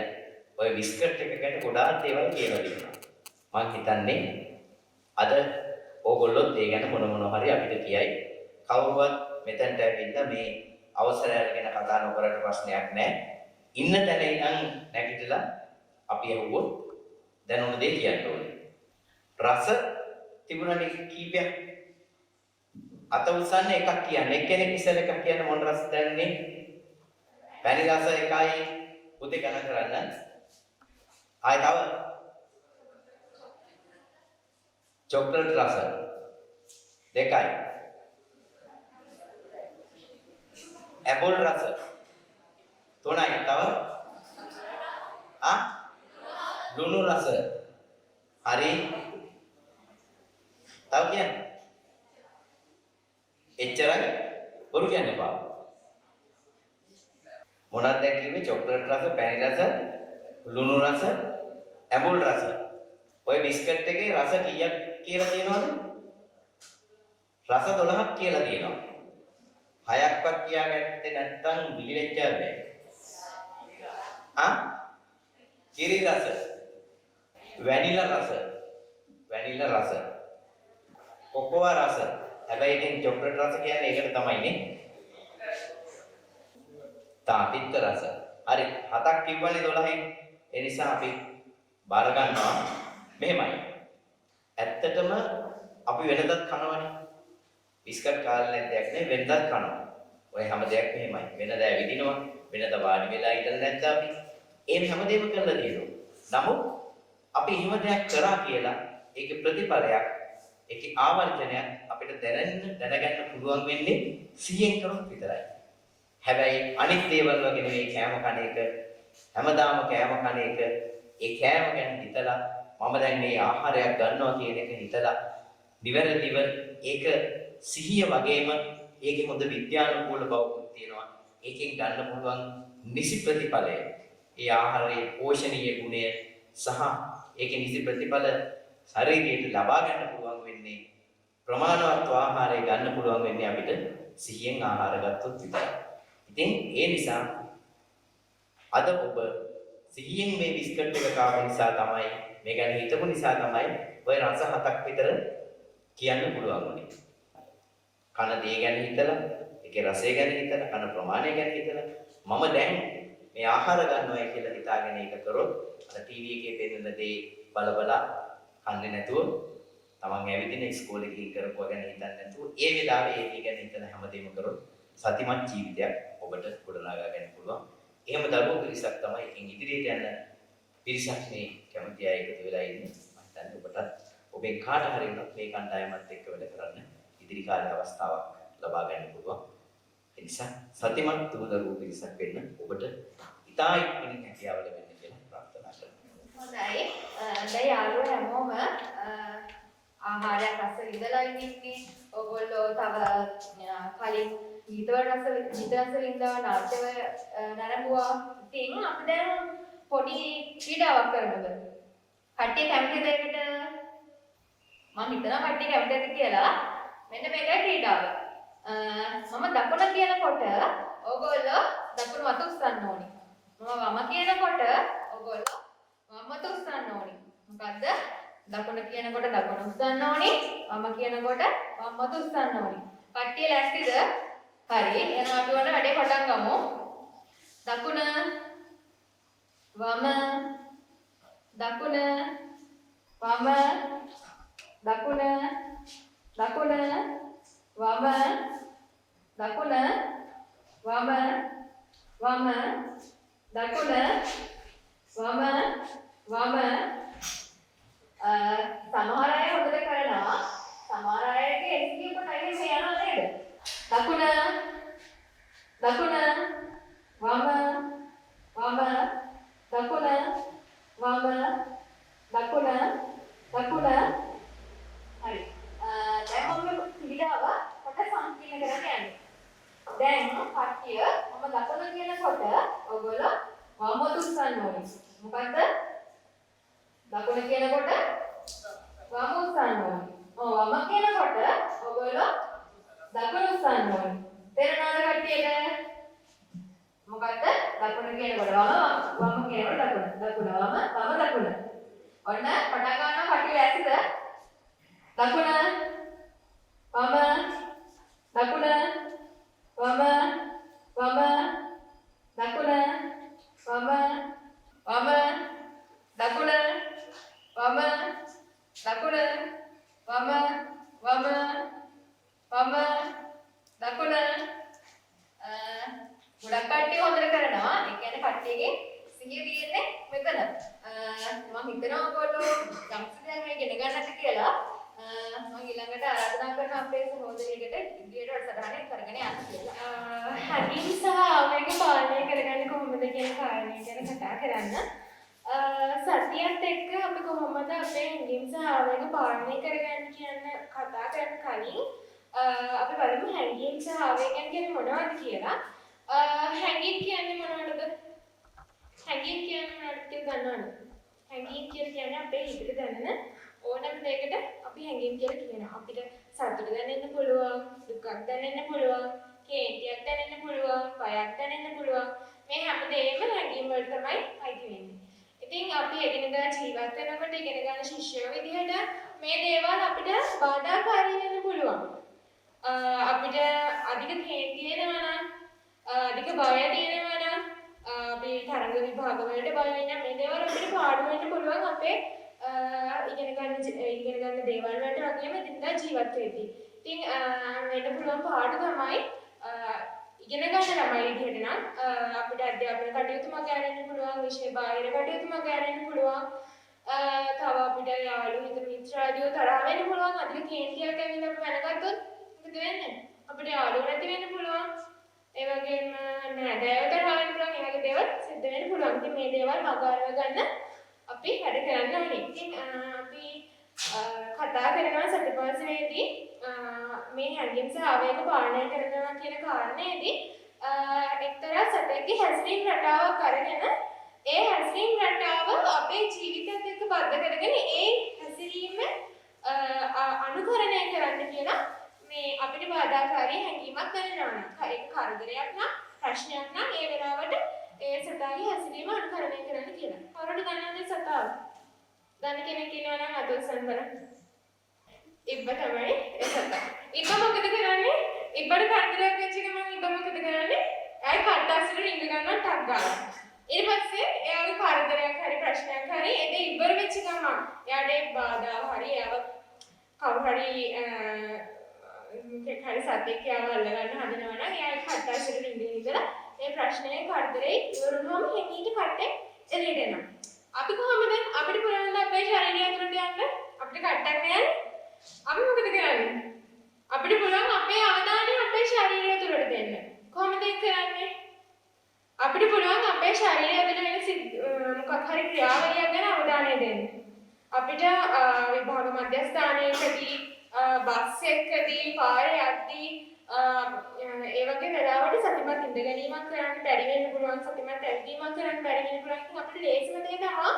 ඔය බිස්කට් එක ගැන ගොඩාක් දේවල් කියලා දෙනවා. මම හිතන්නේ අද ඕගොල්ලොත් ඒ ගැන මොන හරි අපිට කියයි. කවුරුවත් මෙතනට ඇවිල්ලා මේ අවසරය අරගෙන කතා නොකරට ප්‍රශ්නයක් නැහැ. ඉන්න තැන ඉඳන් නැගිටලා අපි අහුවොත් දැන් උන දෙය කියන්න ඕනේ. රස තිබුණානේ කීපයක්. අත උස්සන්නේ එකක් කියන්නේ. එක්කෙනෙක් ඉස්සෙල් එකක් කියන්නේ මොන රස දැනන්නේ? පැණි රස එකයි උදේ ගණන් කරන්න. ආයි තව චොක්ලට් රස දෙකයි. ඇපල් රස තුනයි. තව ලුණු රස. හරි. තව කියන්නේ එච්චරයි. බොරු කියන්න එපා. මොනවද දැන් කිව්වේ? චොක්ලට් රස, පැණි රස, ලුණු රස, ඇපල් රස. ඔය බිස්කට් එකේ රස කීයක් කියලා තියෙනවද? රස 12ක් කියලා තියෙනවා. හයක්වත් කියාගත්තේ නැත්නම් විලිලෙච්චා බෑ. කිරි රස, වැනිලා රස, කොකෝවා රස. හැබැයි ඉතින් චොක්ලට් රස කියන්නේ ඒකට තමයිනේ. තාපිත්ත රස. හරි 7ක් කිව්වනේ 12න්. ඒ නිසා අපි බාර ගන්නවා මෙහෙමයි. ඇත්තටම අපි වෙනදත් කනවනේ. බිස්කට් කාලා නැද්ද නේ වෙනදත් කනවා. ඔය හැම දෙයක් මෙහෙමයි. වෙනද ඇවිදිනවා. වෙනද වාඩි වෙලා ඉඳලා නැද්ද අපි? ඒ හැමදේම කරලා තියෙනවා. නමුත් අපි එහෙම දෙයක් කරා කියලා ඒකේ ප්‍රතිඵලයක්, ඒකේ ආවර්ජනයක් අපිට දැනගන්න පුළුවන් වෙන්නේ 100න් කරොත් විතරයි. හැබැයි අනිත් දේවල් වගේ නෙවෙයි කෑම කන එක, හැමදාම කෑම කන එක, ඒ කෑම ගැන හිතලා මම දැන් මේ ආහාරයක් ගන්නවා කියන එක හිතලා නිවැරදිව ඒක සිහිය වගේම ඒකේ හොඳ විද්‍යානුකූල බවකුත් තියෙනවා. ඒකෙන් ගන්න පුළුවන් නිසි ප්‍රතිඵලය, ඒ ආහාරයේ පෝෂණීය ගුණය සහ ඒකේ නිසි ප්‍රතිඵල ශරීරයට ලබා ගන්න පුළුවන් වෙන්නේ ප්‍රමාණවත් ආහාරය ගන්න පුළුවන් වෙන්නේ අපිට සිහියෙන් ආහාර ගත්තොත් විතරයි. ඉතින් ඒ නිසා අද ඔබ සිහියෙන් මේ බිස්කට් එක කාපු නිසා තමයි, මේ ගැන හිතපු නිසා තමයි ඔය රස 7ක් විතර කියන්න පුළුවන් වුනේ. කන දේ ගැන හිතලා, ඒකේ රසය ගැන හිතලා, කන ප්‍රමාණය ගැන හිතලා මම දැන් මේ ආහාර ගන්නවා කියලා හිතාගෙන ඒක කරොත් අර ටීවී එකේ පෙන්නන දේ බලබලා කන්නේ නැතුව, තමන් ඇවිදින ඉස්කෝලේ ගිහින් කරපුවා ගැන හිතන්නේ නැතුව, ඒ වෙලාවේ ඒක ගැන හිතන හැමදේම කරොත් සතිමත් ජීවිතයක් ඔබට ගොඩනගා ගන්න පුළුවන්. එහෙම දරුවෝ පිරිසක් තමයි එකින් ඉදිරියට යන පිරිසක් මේ කැමති අය එකතු වෙලා ඉන්නේ. මම හිතන්නේ ඔබට ඔබෙන් කාට හරි වුණත් මේ කණ්ඩායමත් එක්ක වැඩ කරන්න ඉදිරි කාලේ අවස්ථාවක් ලබා ගන්න පුළුවන්. ඒ නිසා සතිමත් දරුවෝ පිරිසක් වෙන්න ඔබට ඉතා ඉක්මනින් හැකියාව ලැබෙන්න කියලා ප්‍රාර්ථනා කරනවා. හොඳයි. දැන් යාළුවෝ හැමෝම ආහාරයක් රස විඳලා ඉන්නේ. ඔයගොල්ලෝ තව කලින් ගීත රස විඳලා නාට්‍යව නරඹුවා. ඉතින් අපි දැන් පොඩි ක්‍රීඩාවක් කරමුද? කට්ටිය කැමතිද ඒකට? මම හිතනවා කට්ටිය කැමතිද කියලා. මෙන්න මේකයි ක්‍රීඩාව. මම දකුණ කියනකොට ඔයගොල්ලෝ දකුණ අත උස්සන්න ඕනි. මම වම කියනකොට ඔයගොල්ලෝ වම අත උස්සන්න ඕනි. මොකද්ද? දකුණ කියනකොට දකුණ උස්සන්න ඕනි. වම කියනකොට වම අත උස්සන්න ඕනි. කට්ටිය ලැස්තිද? හරි. එහෙනම් අපි ඔන්න වැඩේ පටන් ගමු. දකුණ වම දකුණ වම දකුණ දකුණ වම දකුණ වම වම දකුණ වම වම සමහර අය හොඳට කරනවා. සමහර අයගේ එස්කේප් ටයිම් එක යනවා නේද? දකුණ දකුණ වම වම දකුණ වම දකුණ දකුණ. හරි. දැන් මම ක්‍රීඩාව කොට සංකීර්ණ කරලා යන්නේ. දැන් කට්ටිය මම දකුණ කියනකොට ඔයගොල්ලෝ වම උස්සන්න ඕනේ. මොකද්ද? දකුණ කියනකොට වම උස්සන්න ඕනේ. වම කියනකොට ඔයගොල්ලෝ දකුණ උස්සන්න ඕනේ. තේරෙනවද කට්ටියට? මොකද්ද? දකුණ කියනකොට වම කියනකොට දකුණ වම දකුණ. ඔන්න පටන් ගන්නවා කට්ටිය ලෑස්තිද? දකුණ වම දකුණ වම වම දකුණ වම වම දකුණ වම දකුණ වම වම වම දකුණ. ගොඩක් කට්ටිය හොඳට කරනවා. ඒ කියන්නේ කට්ටියගේ සිහිය තියෙන්නේ මෙතන. මම හිතනවා ඔයගොල්ලෝ යම්කිසි දෙයක් ඉගෙන ගන්නට කියලා. මම ඊළඟට ආරාධනා කරන අපේ සහෝදරියකට ඉදිරියට වැඩසටහන කරගෙන යන්න කියලා. හැඟීම් සහ ආවේග පාලනය කරගන්නේ කොහොමද කියන කාරණය ගැන කතා කරන්න. සතියත් එක්ක අපි කොහොමද අපේ හැඟීම් සහ ආවේග පාලනය කරගන්න කියන කතා කරන කලින් අපි බලමු හැඟීම් සහ ආවේගයන් කියන්නේ මොනවද කියලා. හැඟීම් කියන්නේ මොනවද? හැඟීම් කියන්නේ මොනවද කියලා දන්නවද? හැඟීම් කියන්නේ අපේ හිතේ දැනෙන ඕනම දෙයකට අපි හැඟීම් කියලා කියනවා. අපිට සතුට දැනෙන්න පුළුවන්, දුකක් දැනෙන්න පුළුවන්, කේන්තියක් දැනෙන්න පුළුවන්, බයක් දැනෙන්න පුළුවන්. මේ හැමදේම හැඟීම් වලට තමයි අයිති වෙන්නේ. ඉතින් අපි එදිනෙදා ජීවත් වෙනකොට ඉගෙන ගන්න ශිෂ්‍යයෝ විදිහට මේ දේවල් අපිට බාධාකාරී වෙන්න පුළුවන්. අපිට අධික කේන්ති එනවා නම්, අධික බය තියෙනවා නම්, අපි තරඟ විභාග වලට බය වෙන මේ දේවල් අපිට පාඩු වෙන්න පුළුවන් අපේ ඉගෙන ගන්න දේවල් වලට වගේම එදිනෙදා ජීවත් වෙද්දී. ඉතින් වෙන්න පුළුවන් පාඩු තමයි ඉගෙන ගන්න ළමයි විදිහට නම් අපිට අධ්‍යාපන කටයුතු මග ඇරෙන්න පුළුවන්, විෂය බාහිර කටයුතු මග ඇරෙන්න පුළුවන්. තව අපිට යාළු හිත මිත්‍රාදියෝ තරහ වෙන්න පුළුවන්. අධික කේන්තියක් ඇවිල්ලා අපි වැනගත්තොත් මොකද වෙන්නේ? අපිට යාළුවෝ නැති වෙන්න පුළුවන්. ඒ වගේම නෑදෑයෝ තරහ වෙන්න පුළුවන්. ඒ වගේ දේවල් සිද්ධ වෙන්න පුළුවන්. ඉතින් මේ දේවල් මග අරව ගන්න අපි වැඩ කරන්න ඕනේ. ඉතින් අපි කතා කරනවා සතිපස්සේදී මේ හැඟීම් සහ ආවේග පාලනය කරනවා කියන කාරණේදී එක්තරා සතෙක්ගේ හැසිරීම් රටාවක් අරගෙන ඒ හැසිරීම් රටාව අපේ ජීවිතයත් එක්ක බද්ධ කරගෙන ඒ හැසිරීම අනුකරණය කරන්න කියලා මේ අපිට බාධාකාරී හැඟීමක් දැනෙනවා නම් ඒක කරදරයක් නම් ප්‍රශ්නයක් නම් ඒ වෙලාවට ඒ සතාගේ හැසිරීම අනුකරණය කරන්න කියලා. කවුරුද ගන්නද සතාව? දන්න කෙනෙක් ඉන්නවා නම් අත උස්සන්න බලන්න. ඉබ්බ තමයි ඒ සතා. ඉබ්බ මොකද කරන්නේ? ඉබ්බට කරදරයක් වෙච්ච ගමන් ඉබ්බ මොකද කරන්නේ? එයා කඩදාසියට රිංග ගන්නවා ටක් ගාලා. ඊට පස්සේ එයාගේ කරදරයක් හරි ප්‍රශ්නයක් හරි ඒ ඉබ්බර වෙච්ච ගමන් එයාට ඒ බාධා හරි එයාව කවුරු හරි හරි සතෙක් එයාව අල්ලගන්න හදනවා නම් එයා කඩදාසියට රිංගගෙන ඉඳලා ඒ ප්‍රශ්නේ කරදරේ ඉවරුනොම හෙනීට කට්ටේ එළියට එනවා. අපි කොහොමද අපිට පුළුවන් ද අපේ ශරීරය ඇතුළට යන්න? අපිට කට්ටක් නෑනේ. අපි මොකද කරන්නේ? අපිට පුළුවන් අපේ අවධානය අපේ ශරීරය තුළට දෙන්න. කොහොමද ඒක කරන්නේ? අපිට පුළුවන් අපේ ශරීරය ඇතුළේ වෙන මොකක් හරි ක්‍රියාවලියක් ගැන අවධානය දෙන්න. අපිට විභාග මධ්‍යස්ථානයකදී, බස් එකකදී, පාරේ යද්දී ඒ වගේ වෙලාවට සතිමත් ඉඳ ගැනීමක් කරන්න බැරි වෙන්න පුළුවන්, සතිමත් ඇවිදීමක් කරන්න බැරි වෙන්න පුළුවන්. ඉතින් අපිට ලේසිම දේ තමයි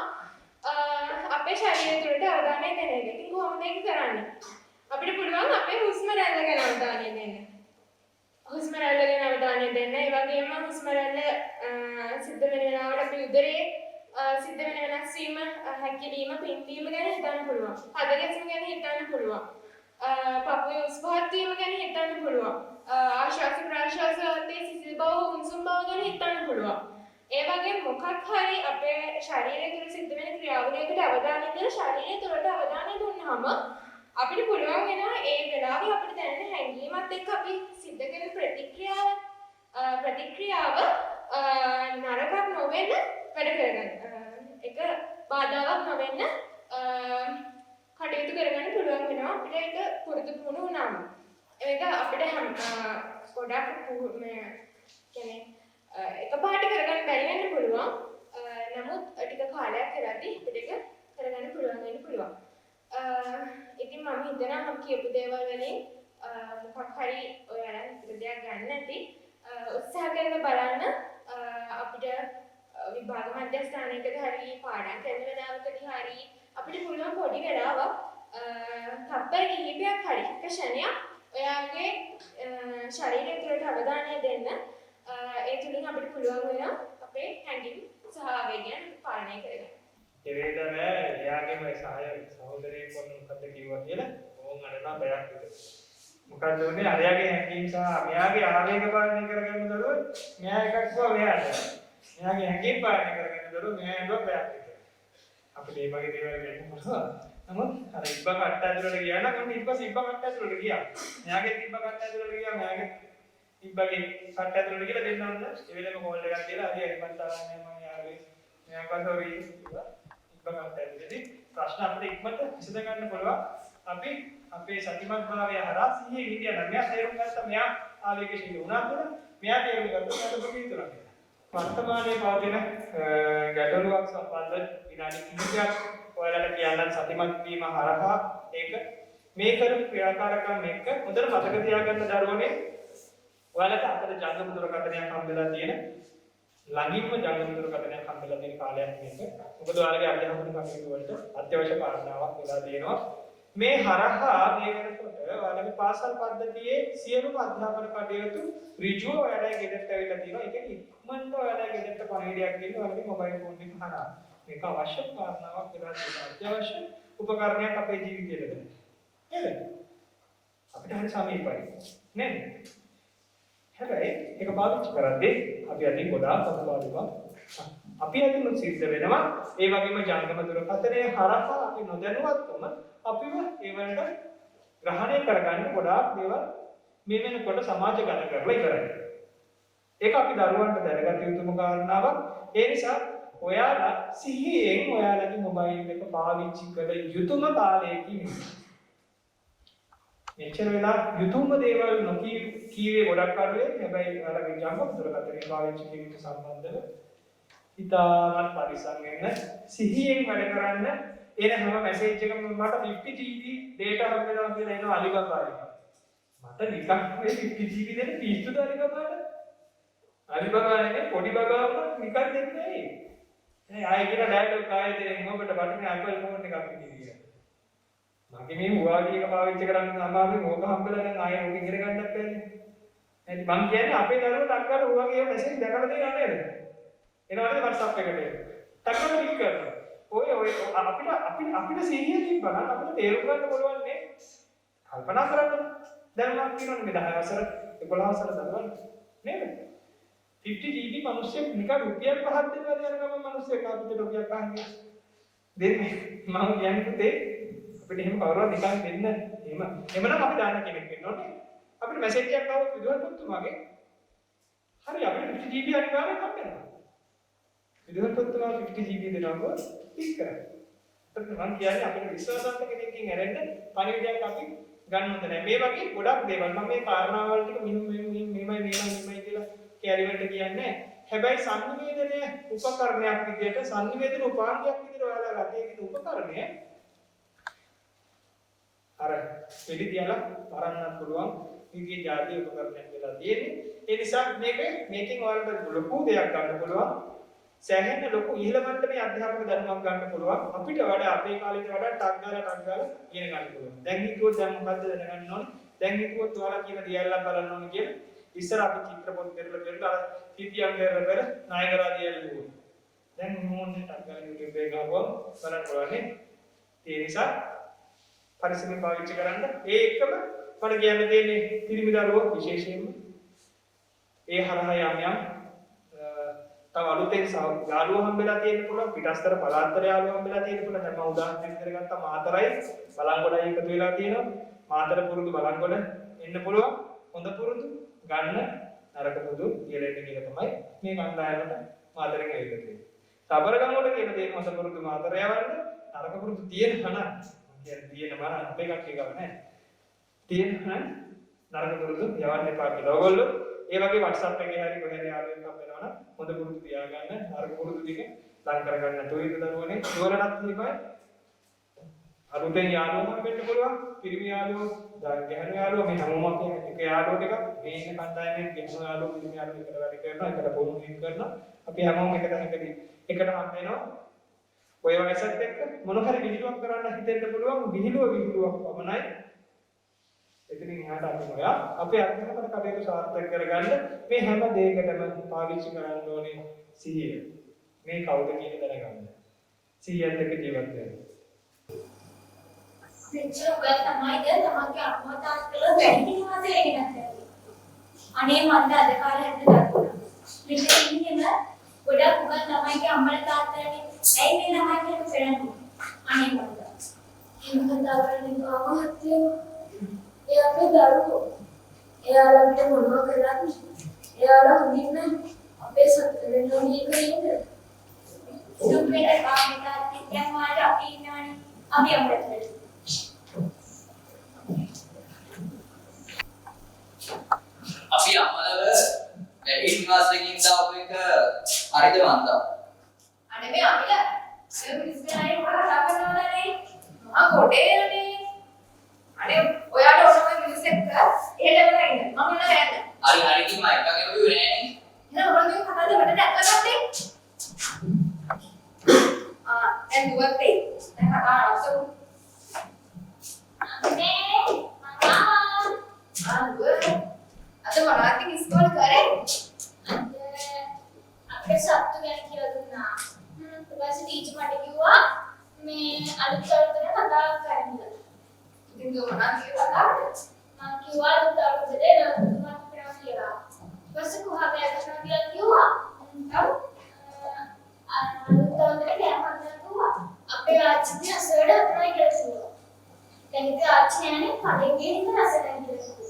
අපේ ශරීරය තුළට අවධානය දෙන එක. ඉතින් කොහොමද ඒක කරන්නේ? අපිට පුළුවන් අපේ හුස්ම රැල්ල ගැන අවධානය දෙන්න. හුස්ම රැල්ල ගැන අවධානය දෙන්න. ඒ වගේම හුස්ම රැල්ල සිද්ධ වෙන වෙලාවට අපි උදරයේ සිද්ධ වෙන වෙනස් වීම, හැකිලිම, පිම්බීම ගැන හිතන්න පුළුවන්. හද ගැසීම ගැන හිතන්න පුළුවන්. පපුවේ උස් පහත් වීම ගැන හිතන්න පුළුවන්. ආශ්වාස ප්‍රශ්වාස වලදී සිසිල් බව, උණුසුම් බව ගැන හිතන්න පුළුවන්. ඒ වගේ මොකක් හරි අපේ ශරීරය තුළ සිද්ධ වෙන ක්‍රියාවලියකට අවධානය දෙලා ශරීරය තුළට අවධානය දුන්නාම අපිට පුළුවන් වෙනවා ඒ වෙලාවේ අපිට දැනෙන හැඟීමත් එක්ක අපි සිද්ධ කරන ප්‍රතික්‍රියාව නරකක් නොවෙන්න වැඩ කරගන්න. ඒක බාධාවක් නොවෙන්න කටයුතු කරගන්න පුළුවන් වෙනවා අපිට ඒක පුරුදු පුහුණු වුණාම. ඒක අපිට ගොඩක් මේ කියන්නේ එකපාරට කරගන්න බැරි වෙන්න පුළුවන්. නමුත් ටික කාලයක් කරද්දී අපිට ඒක කරගන්න පුළුවන් වෙන්න පුළුවන්. ඉතින් මම හිතනවා මම කියපු දේවල් වලින් මොකක් හරි ඔයාලා හිතට දෙයක් ගන්න නැති උත්සාහ කරලා බලන්න අපිට විභාග මධ්‍යස්ථානයකදී හරි පාඩම් කරන වෙලාවකදී හරි අපිට පුළුවන් පොඩි වෙලාවක් තප්පර කිහිපයක් හරි එක ක්ෂණයක් ඔයාගේ ශරීරය තුළට අවධානය දෙන්න. ඒ තුලින් අපිට පුළුවන් වෙනවා අපේ හැඟීම් සහ ආවේගයන් පාලනය කරගන්න. ඒ වේදන එයාගේම සහෝදරයෙක් වුණ මොකද කිව්වා කියලා ඕන් අරනවා බයක් විතර. මොකද උනේ අරයාගේ හැඟීම් සහ මෙයාගේ ආවේග පාලනය කරගන්න දරුවෝ මෙයා එකක් කිව්වා මෙයාට. මෙයාගේ හැඟීම් පාලනය කරගන්න දරුවෝ මෙයා ඇඬුවා බයක් විතර. අපිට මේ වගේ දේවල් වෙන්න පුළුවන්. නමුත් අර ඉබ්බ කට්ට ඇතුළට ගියා නම් ඔන්න ඉබ්බ කට්ට ඇතුළට ගියා. මෙයාගේ ඉබ්බ කට්ට ඇතුළට ගියා. මෙයාගේ ඉබ්බගේ කට්ට ඇතුළට ගිහලා දෙන්නවද? ඒ වෙලෙම කෝල් එකක් දීලා හරි හරි මම තාන්නේ මම යාළුවේ මෙයා කසෝරි ප්‍රශ්න අපිට ඉක්මනට විසඳ ගන්න පුළුවන්. අපි අපේ සතිමත් භාවය හරහා සිහිය විදියට මෙයා තේරුම් ගත්තා මෙයා ආවේගශීලී වුණා කියලා. මෙයා තේරුම් ගත්තා මට ප්‍රතිතුරක් කියලා. වර්තමානයේ පවතින ගැටලුවක් සම්බන්ධ විනාඩි කිහිපයක් ඔයාලට කියන්න සතිමත් වීම හරහා ඒක මේ කරපු ක්‍රියාකාරකම් එක්ක හොඳට මතක තියාගන්න දරුවනේ ඔයාලට අතට ජංගම දුරකථනයක් හම්බෙලා තියෙන ළඟින්ම ජංගම දුරකථනයක් හම්බෙලා තියෙන කාලයක් මේක. මොකද ඔයාලගේ අධ්‍යාපන කටයුතු වලට අත්‍යවශ්‍ය කාරණාවක් වෙලා තියෙනවා. මේ හරහා මේ වෙනකොට ඔයාලගේ පාසල් පද්ධතියේ සියලුම අධ්‍යාපන කටයුතු ඍජුව ඔයාලගේ ගෙදරට ඇවිල්ලා තියෙනවා. ඒ කියන්නේ ඉක්මනට ඔයාලගේ ගෙදරට පණිවිඩයක් දෙන්න ඔයාලගේ මොබයිල් ෆෝන් එක හරහා. මේක අවශ්‍ය කාරණාවක් වෙලා තියෙනවා. අත්‍යවශ්‍ය උපකරණයක් අපේ ජීවිතේට. නේද? අපිට හරි සමීපයි. නේද? හැබැයි ඒක පාවිච්චි කරද්දී අපි අතින් ගොඩාක් අසුබාදුවා. අපි අතින් සිද්ධ වෙනවා. ඒ වගේම ජංගම දුරකථනයේ හරහා අපි නොදැනුවත්වම අපිව ඒ වලට ග්‍රහණය කරගන්න ගොඩාක් දේවල් මේ වෙනකොට සමාජගත කරලා ඉවරයි. ඒක අපි දරුවන්ට දැනගත යුතුම කාරණාවක්. ඒ නිසා ඔයාලා සිහියෙන් ඔයාලගේ මොබයිල් එක පාවිච්චි කළ යුතුම කාලයකින් මෙච්චර වෙලා යුතුම දේවල් නොකීවේ ගොඩක් අඩුවේ. හැබැයි ඔයාලගේ ජංගම දුරකථනයේ පාවිච්චි කිරීමට සම්බන්ධව ඉතාමත් පරිස්සම් වෙන්න, සිහියෙන් වැඩ කරන්න. එන හැම මැසේජ් එකකම මට 50 GB data හම් වෙනවා කියලා එනවා අලිබබාට. මට නිකන් මේ 50 GB දෙන්න පිස්සුද අලිබබාට? අලිබබානේ පොඩි බබාව නිකන් දෙන්නේ නැහැ. ඒ ආයෙ කියලා ඩයලොග් ආයෙ දෙන්නේ ඔබට බටනේ Apple phone එකක් විදියට. මගේ මේ හුවාගි එක පාවිච්චි කරන්න අමාරුයි. ඕක හම්බෙලා දැන් ආයෙ ඕක ඉගෙන ගන්නත් බැන්නේ. එහෙනම් මං කියන්නේ අපේ දරුවෝ ටක්කර හුවාගි එක මැසේජ් දැකලා දෙනවා නේද? එනවාද WhatsApp එකට? ටක්කර ක්ලික් කරනවා. ඔය අපිට සිහිය තිබ්බනම් අපිට තේරුම් ගන්න පුළුවන් නේ. කල්පනා කරන්න. දැන් මම කියනනේ මේ 10 වසර 11 වසර දරුවන් නේද? 50 GB මිනිස්සු නිකන් රුපියල් 5ක් දෙනවා කියන ගමන් මිනිස්සු අපිට රුපියල් 5ක් දෙන්නේ. මම කියන්නේ තේ අපිට එහෙම කවුරුවත් නිකන් දෙන්න. එහෙමනම් අපි දාන්න කෙනෙක් වෙන්න ඕනේ. අපිට මැසේජ් එකක් ආවොත් විදුහල්පතිතුමාගේ හරි අපිට 50 GB අනිවාර්යෙන් හම්බෙනවා. විදුහල්පතිතුමා 50 GB දෙනවා ටික් කරා. ඒත් මම කියන්නේ අපිට විශ්වාසන්ත කෙනෙක්ගෙන් ඇරෙන්න පණිවිඩයක් අපි ගන්න හොඳ නැහැ. මේ වගේ ගොඩක් දේවල් මම මේ කාරණාවල් ටික මෙහෙමයි කියලා කැරිවලට කියන්නේ. හැබැයි සංනිවේදනයේ උපකරණයක් විදිහට සංනිවේදන උපාංගයක් විදිහට ඔයාලා ගතේ කියන උපකරණය අර පිළි තියලා බලන්නත් පුළුවන්. මේකේ ජාතිය උපකරණයක් වෙලා තියෙන්නේ. ඒ නිසා මේකෙන් ඔයාලට ලොකු දෙයක් ගන්න පුළුවන්. සෑහෙන ලොකු ඉහළ මට්ටමේ අධ්‍යාපන දැනුමක් ගන්න පුළුවන්. අපිට වඩා අපේ කාලේට වඩා ටක් ගාලා ඉගෙන ගන්න පුළුවන්. දැන් හිතුවොත් දැන් මොකද්ද දැනගන්න ඕනේ? දැන් හිතුවොත් ඔයාලා කියන දියල්ලක් බලන්න ඕනේ කියලා. ඉස්සර අපි චිත්‍ර පොත් කරලා තිතියන් කරලා නායකරා දියල්ලු. දැන් මොන්නේ ටක් ගාලා YouTube එකේ ගාවම බලන්න පුළුවන්. ඒ නිසා පරිස්සමෙන් පාවිච්චි කරන්න. ඒ එකම මම කියන්න දෙන්නේ පිරිමි දරුවෝ විශේෂයෙන්ම ඒ හරහා යම් තව අලුතෙන් යාළුවෝ හම්බෙලා තියෙන්න පුළුවන්. පිටස්තර පළාතර යාළුවෝ හම්බෙලා තියෙන්න පුළුවන්. දැන් මම උදාහරණයක් කරගත්තා මාතරයි බලංගොඩයි එකතු වෙලා තියෙනවා. මාතර පුරුදු බලංගොඩ එන්න පුළුවන්. හොඳ පුරුදු ගන්න නරක පුරුදු කියලා එක තමයි මේ කණ්ඩායමට මාතරෙන් ඇවිල්ලා තියෙන්නේ. සබරගමුවට කියන දේ හොඳ පුරුදු මාතර යවන්න නරක පුරුදු තියෙනවා නම් කියන්නේ තියෙනවා නම් අපේ එකක් එකව නෑ. තියෙනවා නරක පුරුදු යවන්න එපා කියලා. ඔයගොල්ලෝ ඒ වගේ WhatsApp එකේ හරි කොහෙද යාළුවෙක් හම්බෙනවා නම් හොඳ පුරුදු තියාගන්න. අර පුරුදු ටික ලං කරගන්න නැතුව ඉන්න දරුවනේ. දුවලටත් මේකයි. අලුතෙන් යාළුවෝ හම්බෙන්න පුළුවන්. පිරිමි යාළුවෝ, ගැහැණු යාළුවෝ මේ හැමෝම අපි එක යාළුවෝ ටික මේ ඉන්න කණ්ඩායමේ ගැහැණු යාළුවෝ, පිරිමි යාළුවෝ එකට වැඩ කරනවා. එකට පොණු ලින්ක් කරනවා. අපි හැමෝම එකට හම්බ වෙනවා. ඔය වයසත් එක්ක මොන හරි විහිළුවක් කරන්න හිතෙන්න පුළුවන්. විහිළුවක් පමණයි. එතනින් එහාට අපි ඔයා අපේ අත්දැකීම් කටයුතු සාර්ථක කරගන්න මේ හැම දෙයකටම පාවිච්චි කරන්න ඕනේ සිහිය. මේ කවුද කියන දැනගන්න. සිහියත් එක්ක ජීවත් වෙන්න. මෙච්චර උගත් තමයිද තමන්ගේ අම්මා තාත්තලා වැඩි දිනවසේ ඉගෙන ගන්න. අනේ මන්ද අද කාලේ හැදෙන්නත් උනා. මෙතන ඉන්නේම ගොඩක් උගත් තමයිගේ අම්මලා තාත්තලානේ ඇයි මේ ළමයි කෙනෙක් කරන්නේ? අනේ මන්ද. එහෙම කතාවලින් ආවහත්ය ඒ අපේ දරුවෝ එයාලට මොනවා කරත් එයාලා හොඳින් අපේ සතුටෙන් නොනියක ඉන්න සුපේට කාමිකාත් දැන් වාට අපි ඉන්නවනේ අපි අපිට අපි අම්මලව වැඩි නිවාසයකින් දාපු එක හරිද මන්දා? අනේ මේ අපිලා ඒ මිනිස්ගානේ මොකක්ද කරනවනේ මම කොටේනේ අනේ ඔයාට ඕනම මිනිස් එක්ක එහෙටම ඉන්න මම නෑ යන්න හරි කිව්ව එකගේ ඔය නෑනේ එහෙනම් ඔයාගේ කතාවද වැඩ දැක්කගත්තේ දැන් දුවත් ඒ දැන් කතා අවසන් අද මොනවද ඉස්කෝල කරේ? අපේ සත්තු ගැන කියලා දුන්නා. ඊට පස්සේ ටීචර් මට කිව්වා මේ අලුත් අවුරුද්දේ කතා කරන්න. ඉතින් මොනවද කියලා මම කිව්වා අලුත් අවුරුද්දේ නම කරනවා කියලා. ඊට පස්සේ කොහාද යන්න කියලා කිව්වා. අලුත් අවුරුද්දේ කැම්ප් කරනවා. අපේ ආච්චිගේ අසවැඩ හදනවා කියලා කිව්වා. දැන් ඉතින් ආච්චි නෑනේ කඩේ ගිහින් ඉන්න රසයෙන් කියලා කිව්වා.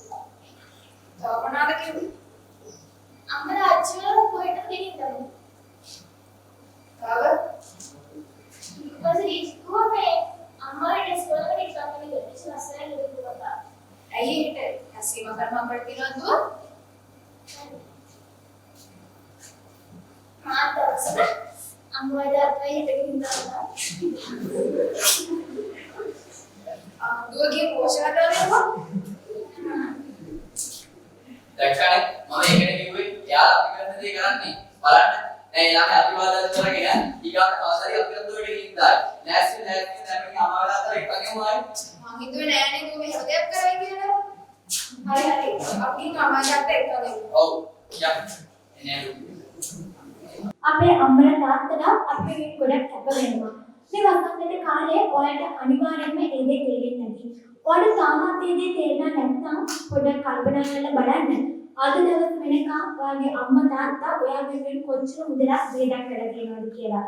මොනවද කිව්වේ? අම්මලා අච්චිවල කොහෙටද ගෙනියන්නේ? කාව? ඊපස්සේ ඉස්කෝලේ මේ අම්මාට ඉස්කෝලේ එක්සම් එකක් දෙන්න ලස්සනයි කියලා. ඇයි ඒකට ඇසීම කරනවා අපිට තියනවද? මාතවසන අම්මවද අපේ හිතකින් ඉඳලා. දුවගේ පෝෂණය කරනවා. දැක්කනේ මම ඒකනේ කිව්වේ එයාලා අපි කරන දේ කරන්නේ බලන්න දැන් ළමයි අභිවාදන කරගෙන ඊගාට පාසලේ අභිවදනයට ගිහින් දායි නැස්ති දැන් මේ අමාවලා අතර එකගේම ආයි මං හිතුවේ නෑනේ දුව මෙහෙම දෙයක් කරයි කියලා. හරි අපි අමාජාත් එක්කනේ. ඔව් යන්න එන්නේ අපේ අම්මලා තාත්තලා අපේ ගොඩක් කැප වෙනවා. මේ වසන්තේ කාලේ ඔයාලට අනිවාර්යයෙන්ම ඒ දේ තේරෙන්නේ නැති. ඔයාලට තාමත් ඒ දේ තේරෙන්නේ නැත්නම් පොඩ්ඩක් කල්පනා කරලා බලන්න. අද දවස් වෙනකම් ඔයාගේ අම්මා තාත්තා ඔයා වෙනුවෙන් කොච්චර මුදලක් වේදම් කරලා තියෙනවද කියලා.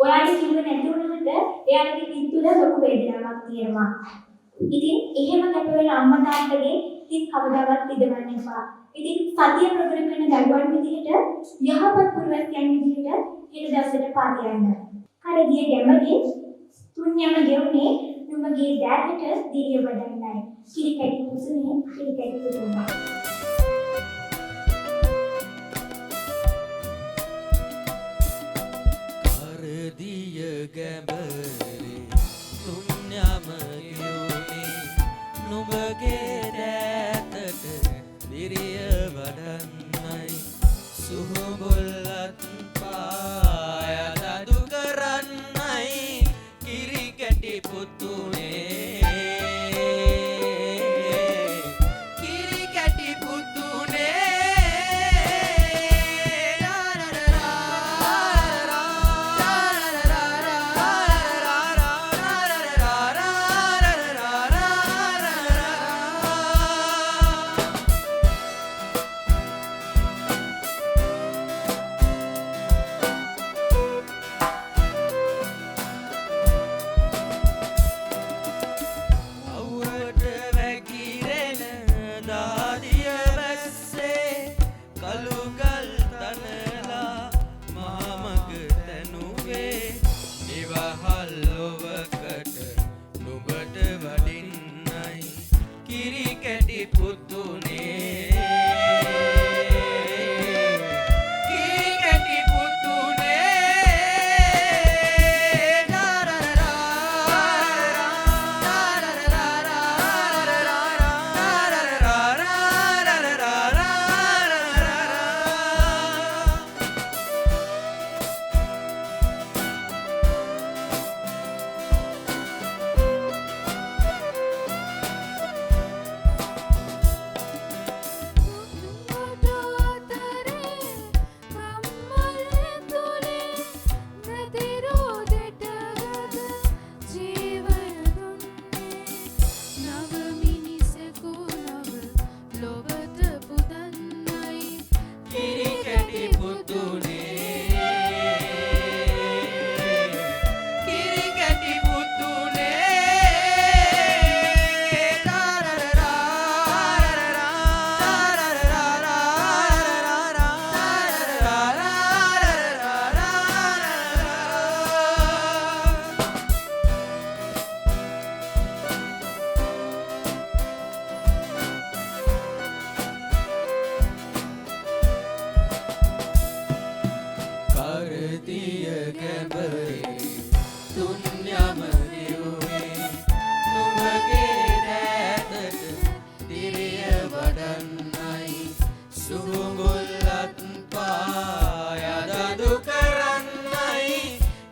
ඔයාලට කිව්ව නැති වුණාට එයාලගේ හිත තුළ ලොකු වේදනාවක් තියෙනවා. ඉතින් එහෙම කැප වෙන අම්මා තාත්තගේ හිත කවදාවත් ඉදවන්න එපා. ඉතින් සතිය ප්‍රගුණ කරන දරුවන් විදිහට යහපත් පුරවැසියන් විදිහට ඊට දවසට පාතියන්න. කරගිය ගැමගේ තුන්යම ගෙවුනේ නුඹගේ දෑතට දිරිය වඩන්නයි. කිරි කැටි කුසුනේ කිරි කැටි කුසුනේ. කරදිය ගැඹරේ තුන්යම ගෙවුනේ නුඹගේ දෑතට දිරිය වඩන්නයි. සුහුබොල්ලත් පාය දදු කරන්නයි කිරි කැටි පුතුනේ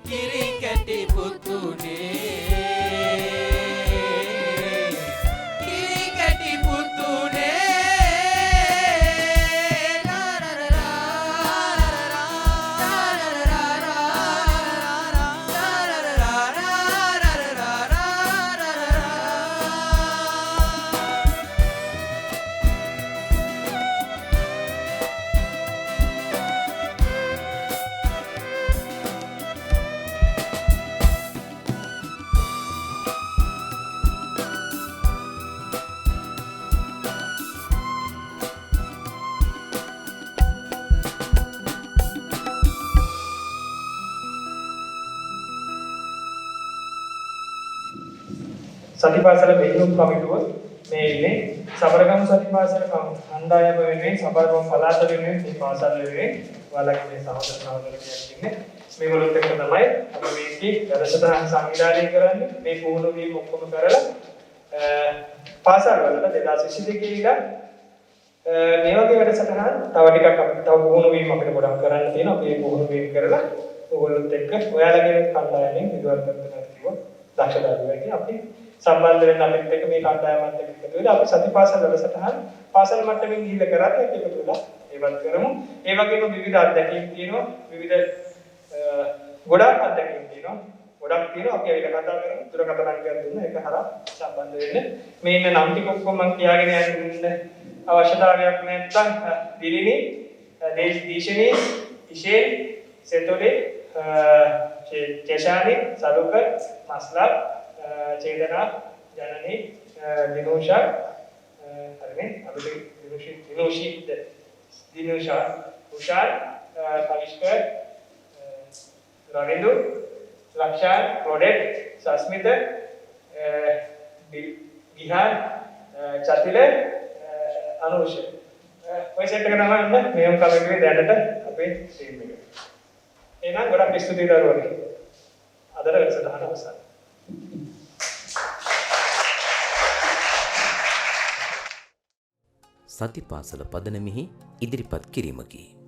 කිරි කැටි පුතුනේ කිරි කැටි පුතුනේ සතිපාසල මෙහෙයුම් කමිටුව මේ ඉන්නේ සබරගම් සතිපාසල කණ්ඩායම වෙනුවෙන් සබරගම් පළාත වෙනුවෙන් මේ පාසල වෙනුවෙන් ඔයාලගේ මේ සහෝදර සහෝදරියක් ඉන්නේ මේගොල්ලොත් එක්ක තමයි අපි මේකේ වැඩසටහන් සංවිධානය කරන්නේ මේ පුහුණු වීම ඔක්කොම කරලා පාසල් වලට 2022 ඉඳලා මේ වගේ වැඩසටහන් තව ටිකක් අපිට තව පුහුණු වීම අපිට ගොඩක් කරන්න තියෙනවා මේ පුහුණු වීම කරලා ඔයගොල්ලොත් එක්ක ඔයාලගේ කණ්ඩායමෙන් විදුහල් කරන්න කිව්වා දක්ෂතාවයකින් අපි සම්බන්ධ වෙන්න අපිත් එක්ක මේ කණ්ඩායමත් එක්ක එකතු වෙලා අපි සතිපාසල් වැඩසටහන් පාසල් මට්ටමින් ගිහිල්ලා කරත් එකතු වෙලා ඒවත් කරමු ඒ වගේම විවිධ අත්දැකීම් තියෙනවා විවිධ ගොඩක් අත්දැකීම් තියෙනවා ගොඩක් තියෙනවා අපි ඒක කතා කරමු දුරකථන අංකයක් දුන්නා ඒක හරහා සම්බන්ධ වෙන්න මේ ඉන්න නම් ටික ඔක්කොම මම කියාගෙන යන්න අවශ්‍යතාවයක් නැත්නම් දිලිනි දේශනී ඉෂේ සෙතොලේ चेशानी सालुकर मसला चेतना जननी दिनोशा अरे अभी दिनोशा उषार कविष्कर रविंदु लक्षार प्रोडेक्ट सस्मित बिहार चतिले अनुष वैसे करना है नियम का भी ध्यान अभी टीम में එහෙනම් ගොඩක් ස්තුතියි දරුවනේ. අදට වැඩසටහන අවසන්. සතිපාසල පදනමෙහි ඉදිරිපත් කිරීමකි.